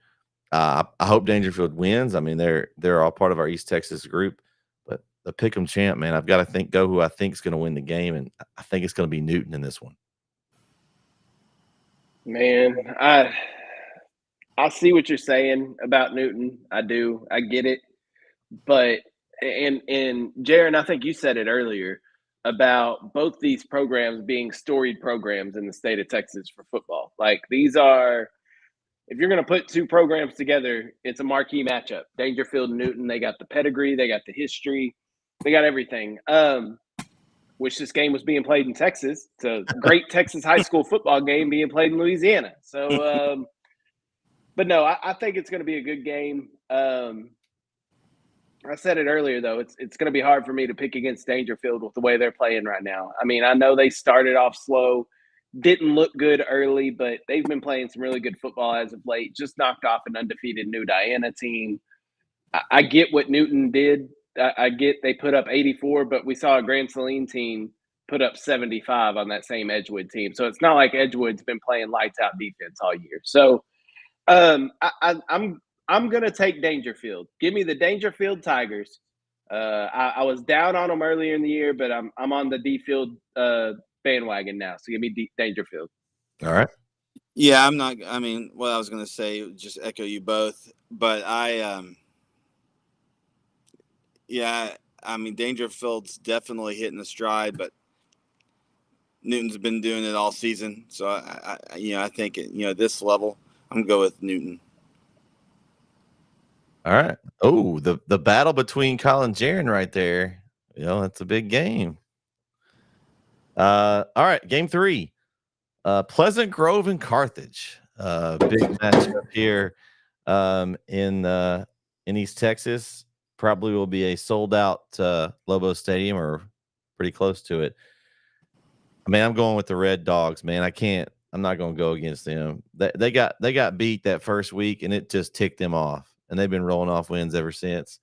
Speaker 3: I hope Dangerfield wins. I mean, they're all part of our East Texas group, but the pick'em champ, man, I've got to go who I think is going to win the game, and I think it's going to be Newton in this one.
Speaker 5: Man, I see what you're saying about Newton. I do. I get it. But and Jaron, I think you said it earlier about both these programs being storied programs in the state of Texas for football. Like, these are, if you're going to put two programs together, it's a marquee matchup. Dangerfield and Newton, they got the pedigree, they got the history, they got everything. Wish this game was being played in Texas. It's a great Texas high school football game being played in Louisiana. So, but no, I think it's going to be a good game. I said it earlier, though. It's going to be hard for me to pick against Dangerfield with the way they're playing right now. I mean, I know they started off slow, didn't look good early, but they've been playing some really good football as of late. Just knocked off an undefeated New Diana team. I get what Newton did. I get they put up 84, but we saw a Grand Saline team put up 75 on that same Edgewood team. So it's not like Edgewood's been playing lights out defense all year. So I'm going to take Dangerfield. Give me the Dangerfield Tigers. I was down on them earlier in the year, but I'm on the D-Field bandwagon now. So give me Dangerfield.
Speaker 3: All right.
Speaker 4: Yeah, I'm not. I mean, what I was going to say, just echo you both. But yeah, I mean, Dangerfield's definitely hitting a stride, but Newton's been doing it all season. So I think at this level, I'm going to go with Newton.
Speaker 3: All right. Oh, the battle between Colin and Jaron right there. That's a big game. All right, game 3. Pleasant Grove and Carthage. Big matchup here in East Texas. Probably will be a sold out Lobo Stadium or pretty close to it. I mean, I'm going with the Red Dogs, man. I'm not going to go against them. They got beat that first week, and it just ticked them off, and they've been rolling off wins ever since.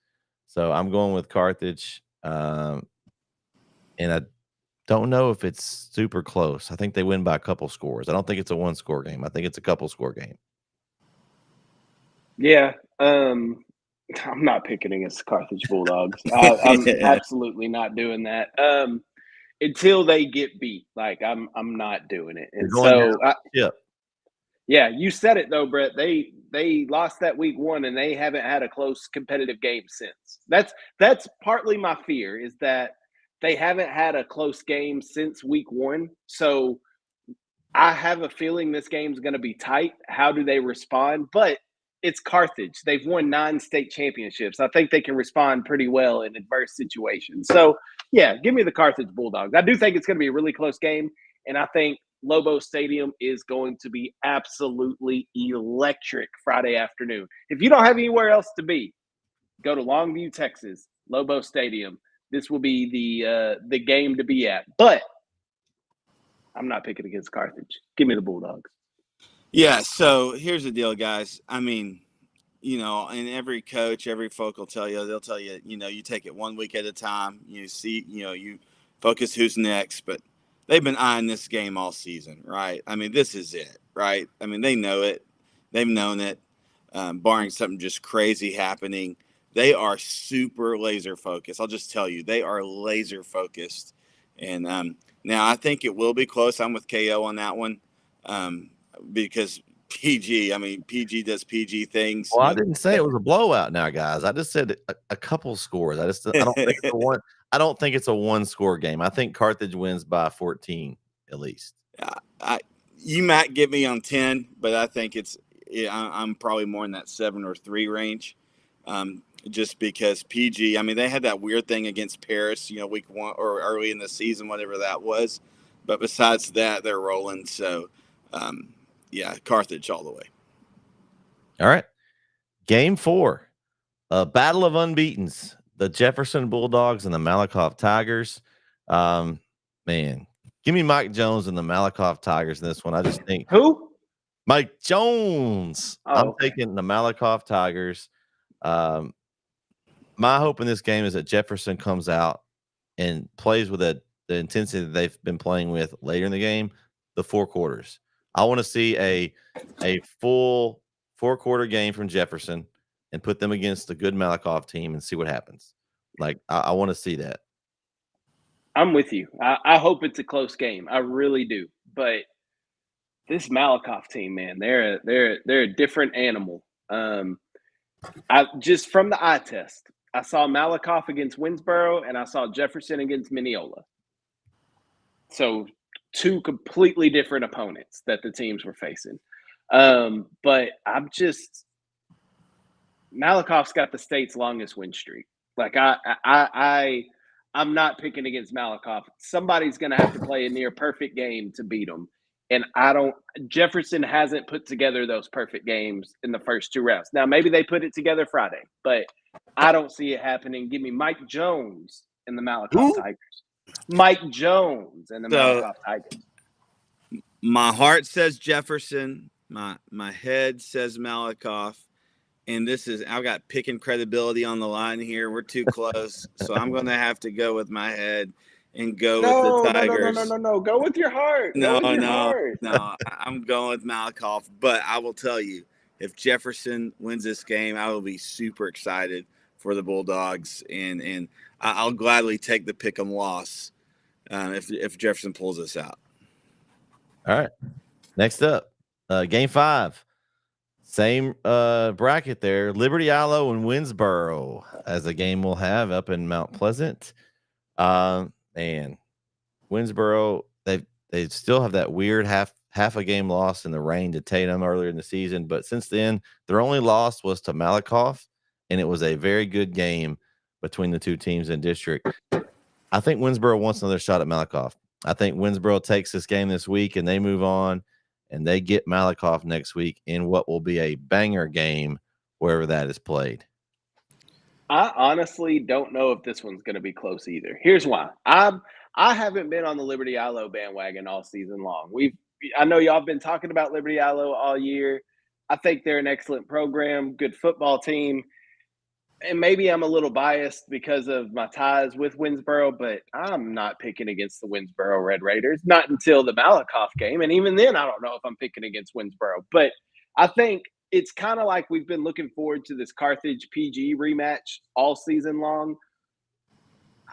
Speaker 3: So I'm going with Carthage, and I don't know if it's super close. I think they win by a couple scores. I don't think it's a one-score game. I think it's a couple-score game.
Speaker 5: Yeah, I'm not picking against the Carthage Bulldogs. I'm absolutely not doing that. Until they get beat, like I'm not doing it. And so, yeah, you said it though, Brett. They lost that week 1, and they haven't had a close competitive game since. That's partly my fear, is that they haven't had a close game since week 1. So I have a feeling this game's going to be tight. How do they respond? But it's Carthage. They've won 9 state championships. I think they can respond pretty well in adverse situations. So, yeah, give me the Carthage Bulldogs. I do think it's going to be a really close game, and I think Lobo Stadium is going to be absolutely electric Friday afternoon. If you don't have anywhere else to be, go to Longview, Texas, Lobo Stadium. This will be the game to be at. But I'm not picking against Carthage. Give me the Bulldogs.
Speaker 4: Yeah, so here's the deal, guys. I mean, and every coach, every folk they'll tell you, you take it 1 week at a time. You see, you focus who's next. But they've been eyeing this game all season, right? I mean, this is it, right? I mean, they know it. They've known it, barring something just crazy happening. They are super laser focused. I'll just tell you, they are laser focused. And now I think it will be close. I'm with KO on that one. Because PG does PG things.
Speaker 3: Well, I didn't say it was a blowout now, guys. I just said a couple scores. I don't think it's a one. I don't think it's a one-score game. I think Carthage wins by 14 at least.
Speaker 4: You might get me on 10, but I think I'm probably more in that 7 or 3 range. Just because PG, I mean, they had that weird thing against Paris, week 1 or early in the season, whatever that was. But besides that, they're rolling. So, yeah, Carthage all the way.
Speaker 3: All right. Game 4, a battle of unbeatens, the Jefferson Bulldogs and the Malakoff Tigers. Man, give me Mike Jones and the Malakoff Tigers in this one. I just think
Speaker 5: who?
Speaker 3: Mike Jones. I'm taking the Malakoff Tigers. My hope in this game is that Jefferson comes out and plays with the intensity that they've been playing with later in the game, the 4 quarters. I want to see a full 4-quarter game from Jefferson and put them against a good Malakoff team and see what happens. Like, I want to see that.
Speaker 5: I'm with you. I hope it's a close game. I really do. But this Malakoff team, man, they're a different animal. I just from the eye test, I saw Malakoff against Winsboro, and I saw Jefferson against Mineola. So 2 completely different opponents that the teams were facing. But Malakoff's got the state's longest win streak. Like I'm not picking against Malakoff. Somebody's going to have to play a near perfect game to beat them. And Jefferson hasn't put together those perfect games in the first 2 rounds. Now, maybe they put it together Friday, but I don't see it happening. Give me Mike Jones and the Malakoff Tigers. Mike Jones and the Malakoff Tigers.
Speaker 4: My heart says Jefferson. My head says Malakoff. And I've got picking credibility on the line here. We're too close. So I'm going to have to go with my head and go with the Tigers.
Speaker 5: No. Go with your heart.
Speaker 4: No. I'm going with Malakoff. But I will tell you, if Jefferson wins this game, I will be super excited for the Bulldogs. And I'll gladly take the pick 'em loss if Jefferson pulls this out.
Speaker 3: All right. Next up, game 5. Same bracket there. Liberty Ilo and Winsboro as a game we'll have up in Mount Pleasant. And Winsboro, they still have that weird half a game loss in the rain to Tatum earlier in the season. But since then, their only loss was to Malakoff, and it was a very good game between the 2 teams in district. I think Winsboro wants another shot at Malakoff. I think Winsboro takes this game this week and they move on and they get Malakoff next week in what will be a banger game wherever that is played.
Speaker 5: I honestly don't know if this one's going to be close either. Here's why. I haven't been on the Liberty Allo bandwagon all season long. I know y'all been talking about Liberty Allo all year. I think they're an excellent program, good football team. And maybe I'm a little biased because of my ties with Winsboro, but I'm not picking against the Winsboro Red Raiders, not until the Malakoff game. And even then, I don't know if I'm picking against Winsboro. But I think it's kind of like we've been looking forward to this Carthage PG rematch all season long.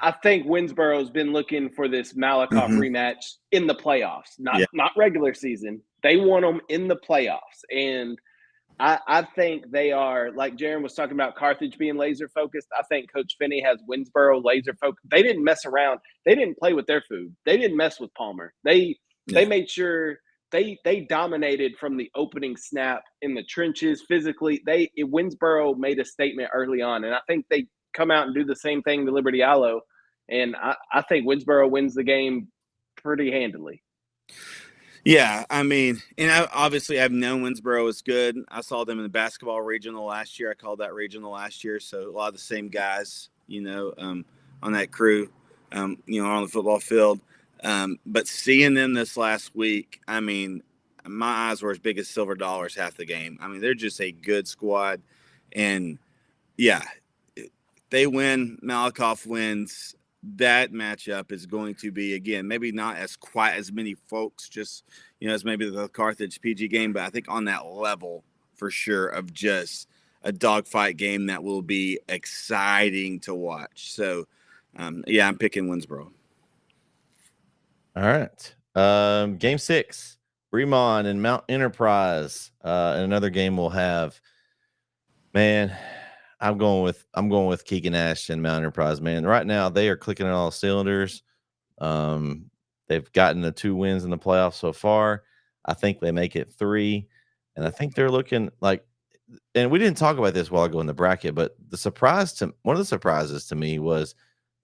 Speaker 5: I think Winsboro's been looking for this Malakoff rematch in the playoffs, not regular season. They want them in the playoffs. And I think they are, like Jaron was talking about Carthage being laser focused. I think Coach Finney has Winsboro laser focused. They didn't mess around. They didn't play with their food. They didn't mess with Palmer. They made sure they dominated from the opening snap in the trenches physically. Winsboro made a statement early on, and I think they come out and do the same thing to Liberty Allo. And I think Winsboro wins the game pretty handily.
Speaker 4: Yeah, I mean, and obviously I've known Winsboro is good. I saw them in the basketball regional last year. I called that regional last year, so a lot of the same guys, on that crew, on the football field. But seeing them this last week, I mean, my eyes were as big as silver dollars half the game. I mean, they're just a good squad, and yeah, they win. Malakoff wins. That matchup is going to be, again, maybe not as quite as many folks, just, as maybe the Carthage PG game, but I think on that level for sure of just a dogfight game that will be exciting to watch. So, I'm picking Winsboro.
Speaker 3: All right. Game 6, Bremond and Mount Enterprise. And another game we'll have, man, I'm going with Keegan Ash and Mount Enterprise, man. Right now, they are clicking on all cylinders. They've gotten the 2 wins in the playoffs so far. I think they make it 3, and I think they're looking like. And we didn't talk about this while ago in the bracket, but one of the surprises to me was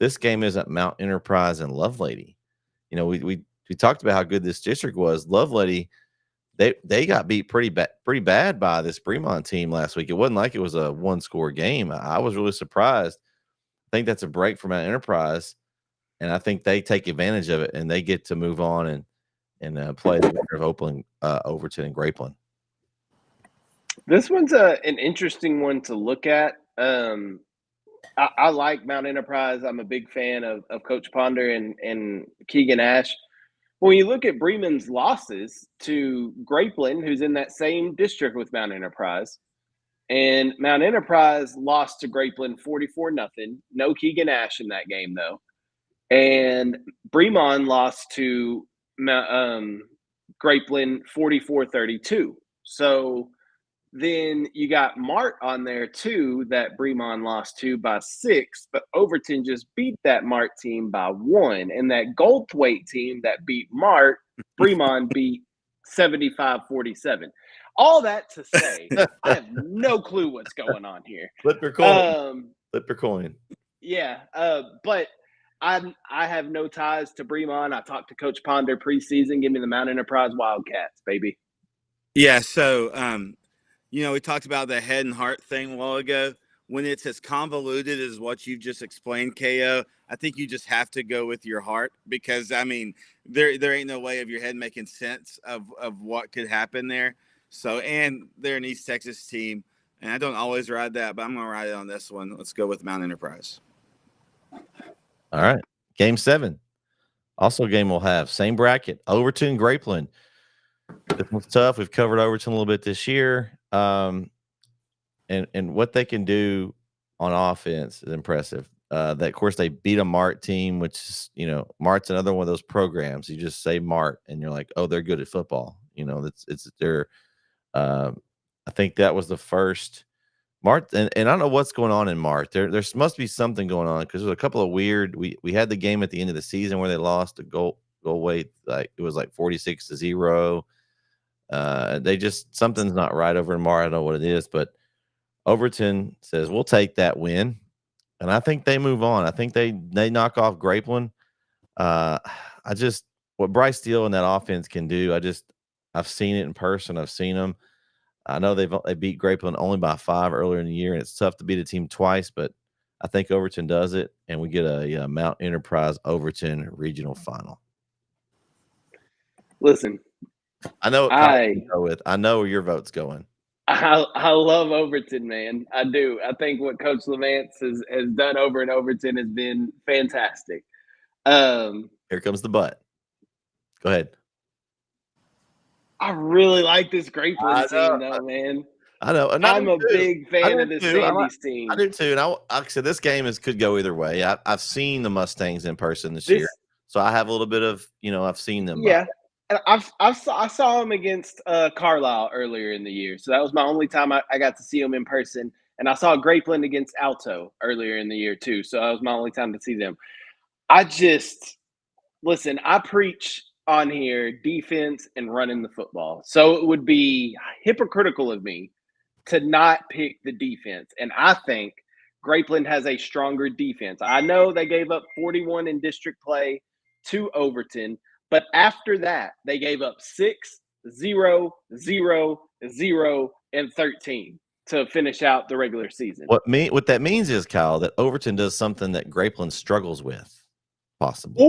Speaker 3: this game isn't Mount Enterprise and Lovelady. We talked about how good this district was. Lovelady. They got beat pretty bad by this Bremond team last week. It wasn't like it was a 1-score game. I was really surprised. I think that's a break for Mount Enterprise, and I think they take advantage of it, and they get to move on and play the winner of Overton and Grapeland.
Speaker 5: This one's an interesting one to look at. I like Mount Enterprise. I'm a big fan of Coach Ponder and Keegan Ash. When you look at Bremen's losses to Grapeland, who's in that same district with Mount Enterprise, and Mount Enterprise lost to Grapeland 44-0. No Keegan Ash in that game, though. And Bremond lost to Grapeland 44-32. So then you got Mart on there too, that Bremond lost to by 6, but Overton just beat that Mart team by 1. And that Goldthwaite team that beat Mart, Bremond beat 75-47. All that to say, I have no clue what's going on here.
Speaker 3: Flip your coin. Flip your coin.
Speaker 5: Yeah, but I have no ties to Bremond. I talked to Coach Ponder preseason. Give me the Mount Enterprise Wildcats, baby.
Speaker 4: Yeah, so we talked about the head and heart thing a while ago. When it's as convoluted as what you've just explained, KO, I think you just have to go with your heart because, I mean, there ain't no way of your head making sense of what could happen there. So, and they're an East Texas team, and I don't always ride that, but I'm going to ride it on this one. Let's go with Mount Enterprise.
Speaker 3: All right. Game 7. Also a game we'll have. Same bracket. Overton, Grapeland. This one's tough. We've covered Overton a little bit this year. And what they can do on offense is impressive. That of course they beat a Mart team, which is, Mart's another one of those programs. You just say Mart and you're like, oh, they're good at football. I think that was the first Mart, and I don't know what's going on in Mart. There must be something going on because there's a couple of weird. We had the game at the end of the season where they lost a goal weight, like it was like 46-0. They just something's not right over in Mart. I don't know what it is, but Overton says we'll take that win. and I think they move on. I think they knock off Grapeland. What Bryce Steele and that offense can do. I've seen it in person. I've seen them. I know they beat Grapeland only by 5 earlier in the year, and it's tough to beat a team twice, but I think Overton does it, and we get a Mount Enterprise Overton regional final.
Speaker 5: Listen,
Speaker 3: I know what college you go with. I know where your vote's going.
Speaker 5: I love Overton, man. I do. I think what Coach Levance has done over in Overton has been fantastic.
Speaker 3: Here comes the butt. Go ahead.
Speaker 5: I really like this Grapeland team, though, man.
Speaker 3: I know.
Speaker 5: I'm a big fan of the Sandys team.
Speaker 3: I do too. And like I said, this game could go either way. I've seen the Mustangs in person this year, so I have a little bit of I've seen them.
Speaker 5: Yeah, and I saw them against Carlisle earlier in the year, so that was my only time I got to see them in person. And I saw Grapeland against Alto earlier in the year too, so that was my only time to see them. Listen, I preach on here defense and running the football. So it would be hypocritical of me to not pick the defense. And I think Grapeland has a stronger defense. I know they gave up 41 in district play to Overton, but after that, they gave up 6, 0, 0, 0, and 13 to finish out the regular season.
Speaker 3: What that means is, Kyle, that Overton does something that Grapeland struggles with, possibly.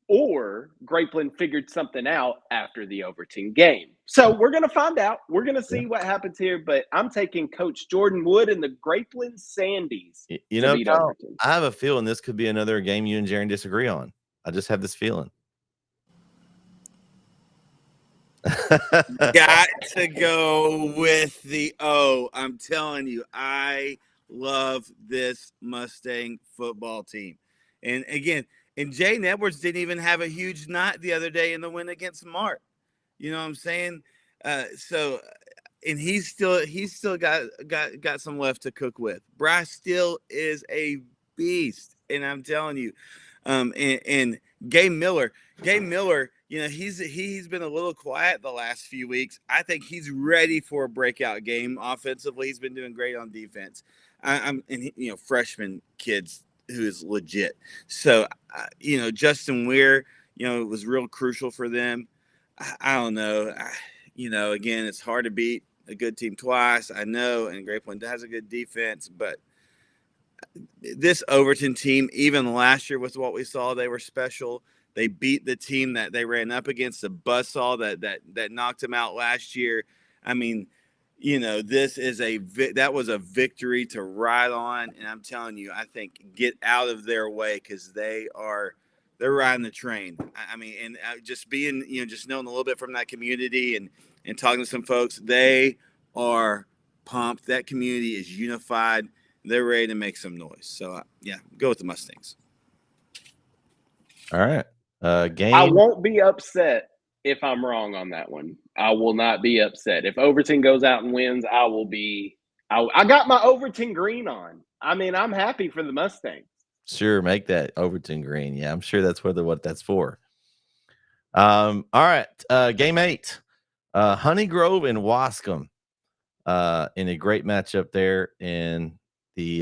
Speaker 5: Or Grapeland figured something out after the Overton game. So we're going to find out. We're going to see what happens here, but I'm taking Coach Jordan Wood and the Grapeland Sandies to beat
Speaker 3: Kyle,
Speaker 5: Overton.
Speaker 3: I have a feeling this could be another game you and Jaron disagree on. I just have this feeling.
Speaker 4: Got to go with the O. I'm telling you, I love this Mustang football team. And again, and Jaden Edwards didn't even have a huge night the other day in the win against Mart. You know what I'm saying? And he's still got some left to cook with. Bryce Steele is a beast, and I'm telling you. And Gabe Miller, he's been a little quiet the last few weeks. I think he's ready for a breakout game offensively. He's been doing great on defense. Freshman kids who is legit. So, Justin Weir, it was real crucial for them. I don't know. Again, it's hard to beat a good team twice. I know, and Grapeland has a good defense, but this Overton team, even last year with what we saw, they were special. They beat the team that they ran up against, the buzzsaw that knocked them out last year. I mean, that was a victory to ride on, and I'm telling you, I think get out of their way because they're riding the train. And just being, just knowing a little bit from that community and talking to some folks, they are pumped. That community is unified. They're ready to make some noise. So go with the Mustangs.
Speaker 3: All right, game.
Speaker 5: I won't be upset if I'm wrong on that one. I will not be upset. If Overton goes out and wins, I will be – I got my Overton green on. I'm happy for the Mustangs.
Speaker 3: Sure, make that Overton green. Yeah, I'm sure that's what that's for. All right, game 8. Honey Grove and Wascom in a great matchup there in the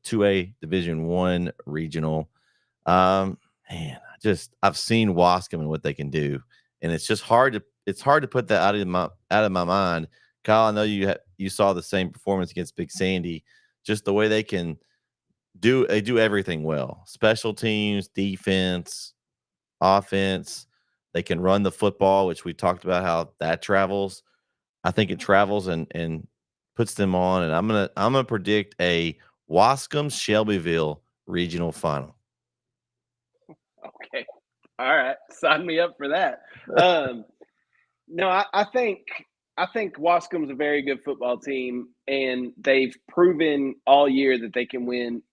Speaker 3: 2A Division I regional. I've seen Wascom and what they can do, and it's just hard to put that out of my mind. Kyle, I know you saw the same performance against Big Sandy, just the way they do everything well. Special teams, defense, offense. They can run the football, which we talked about how that travels. I think it travels and puts them on, and I'm gonna predict a Wascom Shelbyville regional final.
Speaker 5: Okay. All right. Sign me up for that. No, I think Wascom's a very good football team, and they've proven all year that they can win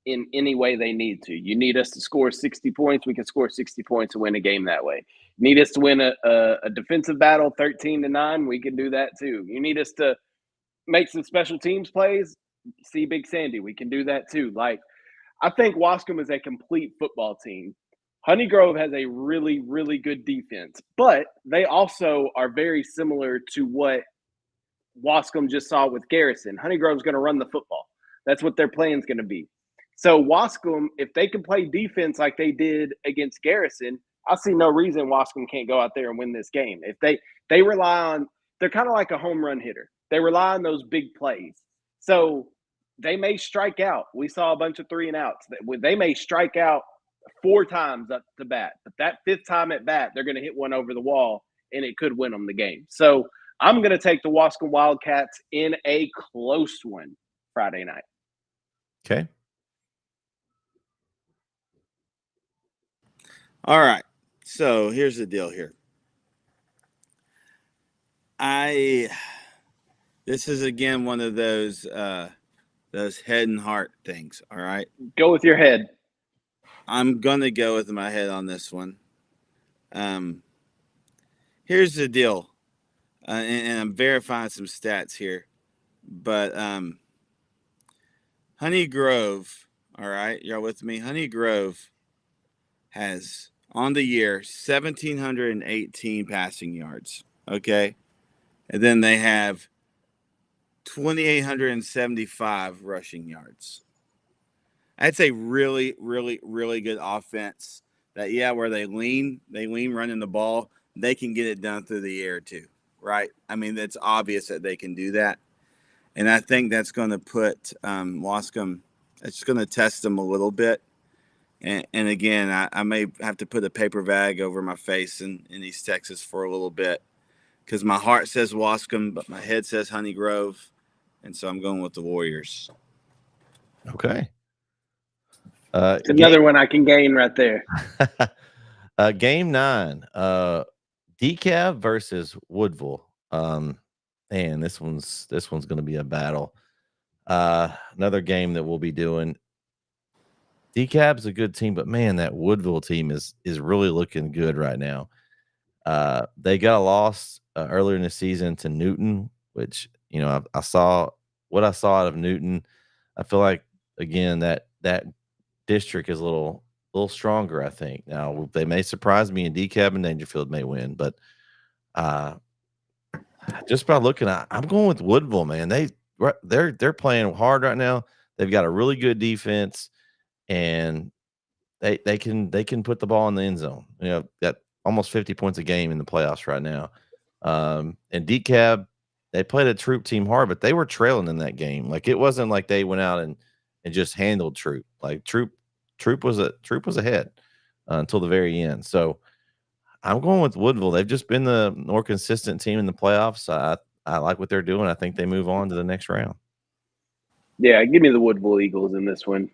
Speaker 5: in any way they need to. You need us to score 60 points, we can score 60 points and win a game that way. You need us to win a defensive battle 13-9, we can do that too. You need us to make some special teams plays, see Big Sandy, we can do that too. I think Wascom is a complete football team. Honey Grove has a really, really good defense, but they also are very similar to what Wascom just saw with Garrison. Honey Grove's going to run the football. That's what their plan's going to be. So Wascom, if they can play defense like they did against Garrison, I see no reason Wascom can't go out there and win this game. If they rely on, they're kind of like a home run hitter. They rely on those big plays. So they may strike out. We saw a bunch of 3 and outs. They may strike out 4 times up to bat, but that 5th time at bat, they're going to hit one over the wall, and it could win them the game. So I'm going to take the Wascom Wildcats in a close one Friday night.
Speaker 3: Okay.
Speaker 4: All right. So here's the deal here. This is again one of those head and heart things. All right.
Speaker 5: Go with your head.
Speaker 4: I'm gonna go with my head on this one. Here's the deal, and I'm verifying some stats here, but Honey Grove. All right, y'all with me? Honey Grove has on the year 1,718 passing yards. Okay, and then they have 2,875 rushing yards. That's a really, really, really good offense. Where they lean running the ball. They can get it done through the air too, right? I mean, it's obvious that they can do that, and I think that's going to put Wascom. It's going to test them a little bit. And again, I may have to put a paper bag over my face in East Texas for a little bit because my heart says Wascom, but my head says Honey Grove, and so I'm going with the Warriors.
Speaker 3: Okay.
Speaker 5: It's another one I can gain right there.
Speaker 3: Game 9, DeKalb versus Woodville. Man, this one's going to be a battle. Another game that we'll be doing. DeKalb's a good team, but man, that Woodville team is really looking good right now. They got a loss earlier in the season to Newton, which I saw what I saw out of Newton. I feel like again that district is a little stronger. I think now they may surprise me, and DeKalb and Dangerfield may win, but just by looking at, I'm going with Woodville. Man, they're playing hard right now. They've got a really good defense, and they can put the ball in the end zone. Got almost 50 points a game in the playoffs right now. And DeKalb, they played a Troop team hard, but they were trailing in that game. Like it wasn't like they went out and just handled Troop. Like Troop was ahead until the very end. So I'm going with Woodville. They've just been the more consistent team in the playoffs. I like what they're doing. I think they move on to the next round.
Speaker 5: Yeah, give me the Woodville Eagles in this one.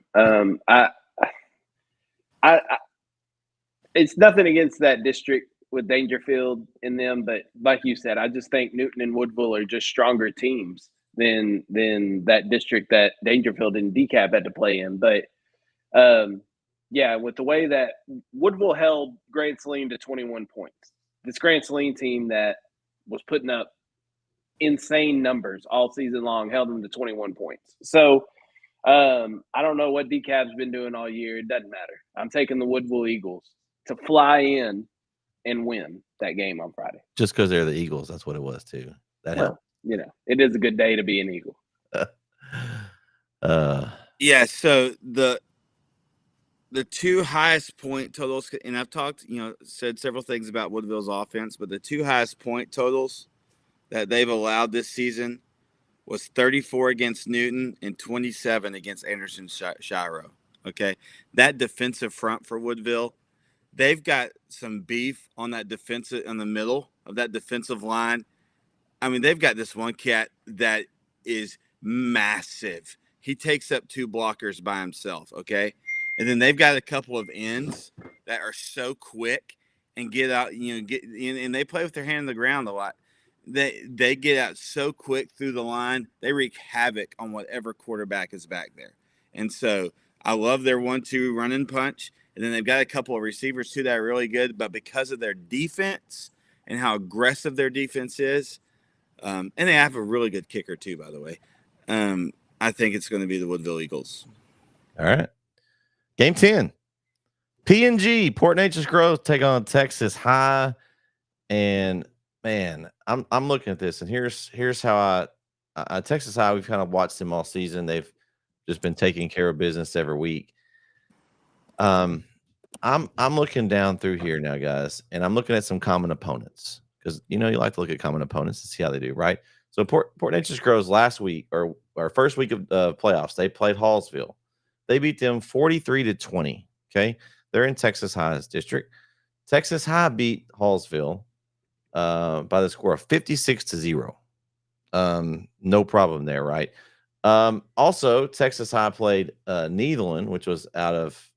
Speaker 5: It's nothing against that district with Dangerfield in them, but like you said, I just think Newton and Woodville are just stronger teams than that district that Dangerfield and DeKalb had to play in. But yeah, with the way that Woodville held Grant Saline to 21 points, this Grant Saline team that was putting up insane numbers all season long held them to 21 points. So I don't know what DeKalb's been doing all year. It doesn't matter. I'm taking the Woodville Eagles to fly in and win that game on Friday.
Speaker 3: Just because they're the Eagles, that's what it was too. That helped.
Speaker 5: It is a good day to be an Eagle.
Speaker 4: Yeah. So the 2 highest point totals, and I've said several things about Woodville's offense, but the 2 highest point totals that they've allowed this season was 34 against Newton and 27 against Anderson Shiro. Okay. That defensive front for Woodville, they've got some beef on that defensive in the middle of that defensive line. I mean, they've got this one cat that is massive. He takes up 2 blockers by himself. Okay. And then they've got a couple of ends that are so quick and get out, and they play with their hand on the ground a lot. They get out so quick through the line. They wreak havoc on whatever quarterback is back there. And so I love their 1-2 run and punch. And then they've got a couple of receivers too that are really good. But because of their defense and how aggressive their defense is, and they have a really good kicker too, by the way, I think it's going to be the Woodville Eagles.
Speaker 3: All right. Game 10. P&G, Port Neches Grove, take on Texas High. And man, I'm looking at this, and here's how I Texas High, we've kind of watched them all season. They've just been taking care of business every week. I'm looking down through here now, guys, and I'm looking at some common opponents because you like to look at common opponents to see how they do, right? So Port Neches Groves last week or first week of playoffs, they played Hallsville. They beat them 43-20. Okay, they're in Texas High's district. Texas High beat Hallsville by the score of 56-0. No problem there, right? Also, Texas High played Netherland, which was out of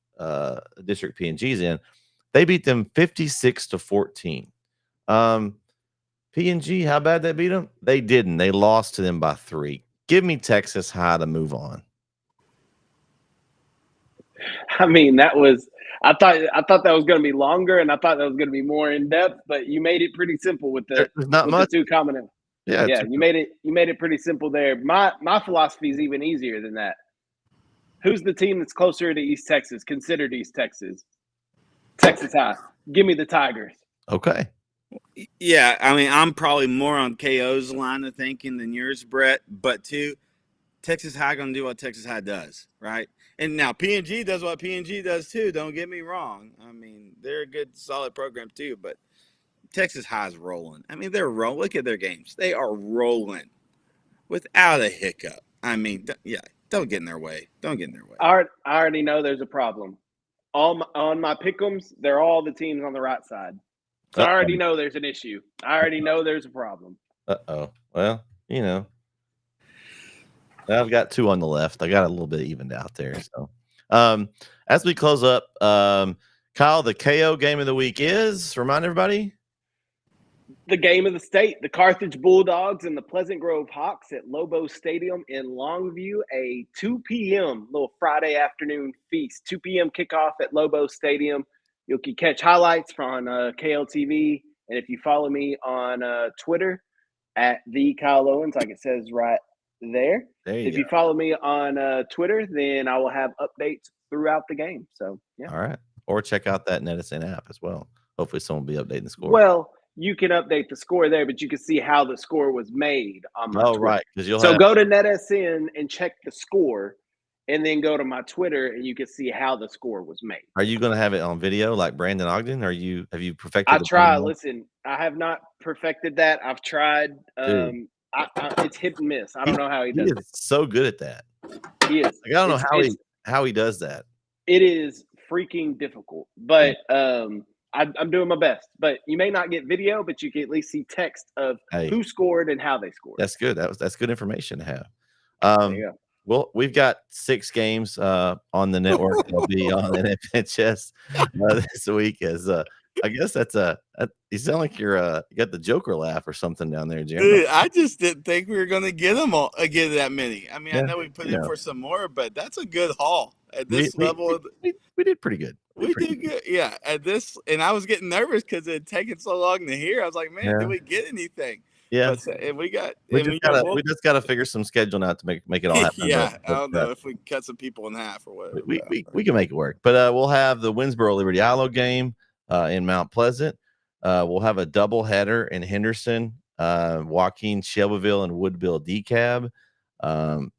Speaker 3: District P&G's in. They beat them 56-14. P&G, how bad they beat them? They didn't. They lost to them by 3. Give me Texas High to move on.
Speaker 5: I mean, I thought that was going to be longer, and I thought that was going to be more in depth. But you made it pretty simple with
Speaker 3: There's not much.
Speaker 5: the two common.
Speaker 3: Yeah,
Speaker 5: you made it pretty simple there. My philosophy is even easier than that. Who's the team that's closer to East Texas? Considered East Texas. Texas High. Give me the Tigers.
Speaker 3: Okay.
Speaker 4: Yeah, I mean, I'm probably more on KO's line of thinking than yours, Brett. But too, Texas High going to do what Texas High does, right? And now P&G does what P&G does too. Don't get me wrong. I mean, they're a good, solid program too. But Texas High's rolling. I mean, they're rolling. Look at their games. They are rolling without a hiccup. I mean, don't get in their way. Don't get in their way.
Speaker 5: I already know there's a problem. On my pick'ems, they're all the teams on the right side. So I already know there's an issue. I already know there's a problem.
Speaker 3: Uh-oh. Well, I've got 2 on the left. I got a little bit evened out there. So, as we close up, Kyle, the KO game of the week is, remind everybody.
Speaker 5: The game of the state, the Carthage Bulldogs and the Pleasant Grove Hawks at Lobo Stadium in Longview, a 2 p.m. little Friday afternoon feast. 2 p.m. kickoff at Lobo Stadium. You can catch highlights from KLTV. And if you follow me on Twitter at the Kyle Owens, like it says right there. If you follow me on Twitter, then I will have updates throughout the game. So, yeah.
Speaker 3: All right. Or check out that NETSN app as well. Hopefully someone will be updating the score.
Speaker 5: Well, you can update the score there, but you can see how the score was made on my Twitter.
Speaker 3: Right.
Speaker 5: Go to NETSN and check the score, and then go to my Twitter, and you can see how the score was made.
Speaker 3: Are you going to have it on video like Brandon Ogden? Have you perfected?
Speaker 5: I try. Listen, I have not perfected that. I've tried. It's hit and miss. I don't know how he does it.
Speaker 3: He is so good at that.
Speaker 5: He is.
Speaker 3: Like, I don't know how he does that.
Speaker 5: It is freaking difficult, but I'm doing my best. But you may not get video, but you can at least see text of who scored and how they scored.
Speaker 3: That's good. That's good information to have.
Speaker 5: There you go.
Speaker 3: Well, we've got 6 games on the network. They'll be on NFHS this week. As I guess you sound like you got the Joker laugh or something down there, Jim.
Speaker 4: Dude, I just didn't think we were going to get that many. I mean, I know we put in for some more, but that's a good haul at this level.
Speaker 3: We did pretty good.
Speaker 4: We did good. Yeah, at this, and I was getting nervous because it had taken so long to hear. I was like, man, did we get anything?
Speaker 3: Yeah,
Speaker 4: but we
Speaker 3: just got to figure some scheduling out to make it all happen.
Speaker 4: Yeah, I don't know if we cut some people in half or whatever.
Speaker 3: We can make it work. But we'll have the Winsboro Liberty Islo game in Mount Pleasant. We'll have a double header in Henderson, Joaquin, Shelbyville, and Woodville DeKalb.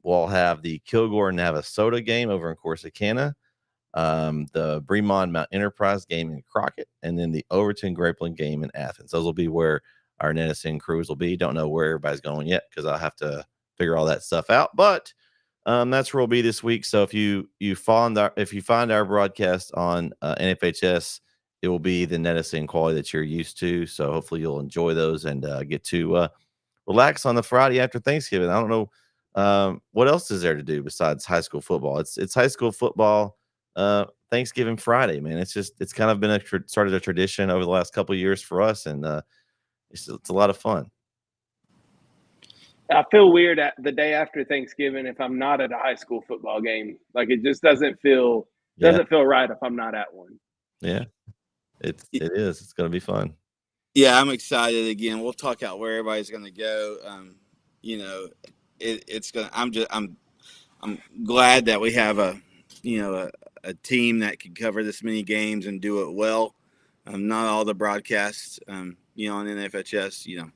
Speaker 3: We'll have the Kilgore Navasota game over in Corsicana, the Bremond Mount Enterprise game in Crockett, and then the Overton Grapeland game in Athens. Those will be where our NETSN crews will be. Don't know where everybody's going yet because I'll have to figure all that stuff out. But that's where we'll be this week. So if you find our broadcast on NFHS, it will be the NETSN quality that you're used to. So hopefully you'll enjoy those and get to relax on the Friday after Thanksgiving. I don't know what else is there to do besides high school football. It's high school football Thanksgiving Friday, man. It's kind of been started a tradition over the last couple of years for us, and it's a lot of fun.
Speaker 5: I feel weird at the day after Thanksgiving if I'm not at a high school football game. Like it just doesn't feel right if I'm not at one.
Speaker 3: Yeah, it is. It's going to be fun.
Speaker 4: Yeah, I'm excited again. We'll talk out where everybody's going to go. It's going. I'm glad that we have a team that can cover this many games and do it well. Not all the broadcasts, on NFHS,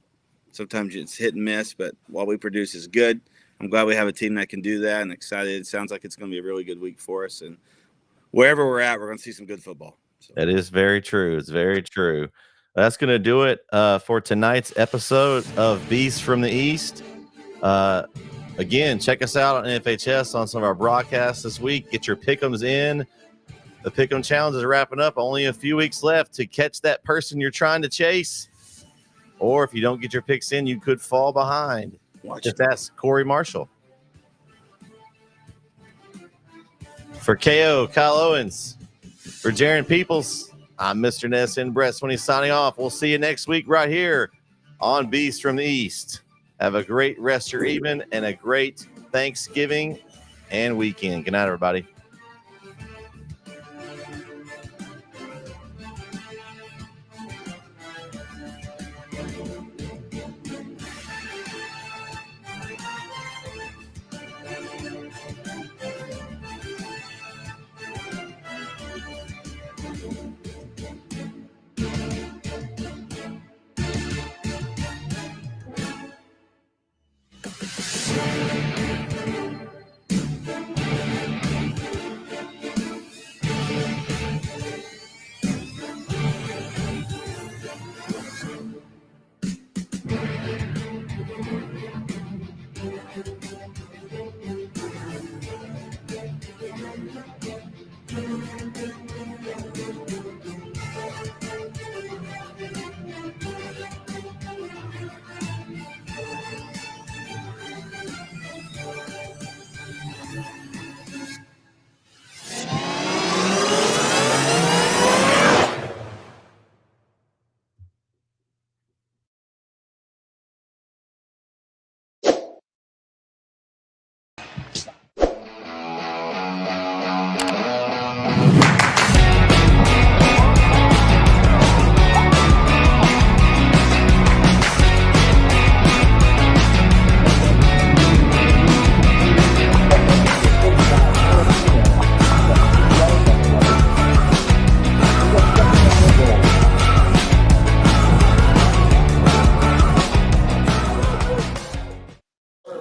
Speaker 4: sometimes it's hit and miss, but what we produce is good. I'm glad we have a team that can do that, and excited. It sounds like it's going to be a really good week for us. And wherever we're at, we're going to see some good football. So.
Speaker 3: That is very true. It's very true. That's going to do it for tonight's episode of bEast from the East. Again, check us out on NFHS on some of our broadcasts this week. Get your pick'ems in. The pick'em challenge is wrapping up. Only a few weeks left to catch that person you're trying to chase. Or if you don't get your picks in, you could fall behind. Just ask Corey Marshall. For KO, Kyle Owens. For Jaron Peoples, I'm Mr. NETSN Brett Swinney signing off. We'll see you next week right here on bEast from the East. Have a great rest of your evening and a great Thanksgiving and weekend. Good night, everybody.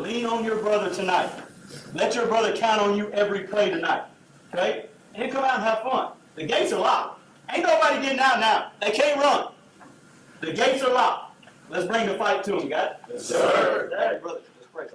Speaker 1: Lean on your brother tonight. Let your brother count on you every play tonight. Okay? And come out and have fun. The gates are locked. Ain't nobody getting out now. They can't run. The gates are locked. Let's bring the fight to them, guys. Yes, sir. Hey, brother. Let's pray.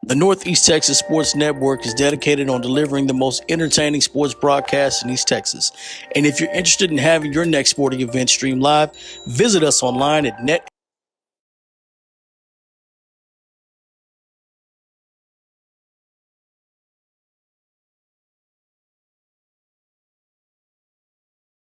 Speaker 2: The Northeast Texas Sports Network is dedicated on delivering the most entertaining sports broadcasts in East Texas. And if you're interested in having your next sporting event streamed live, visit us online at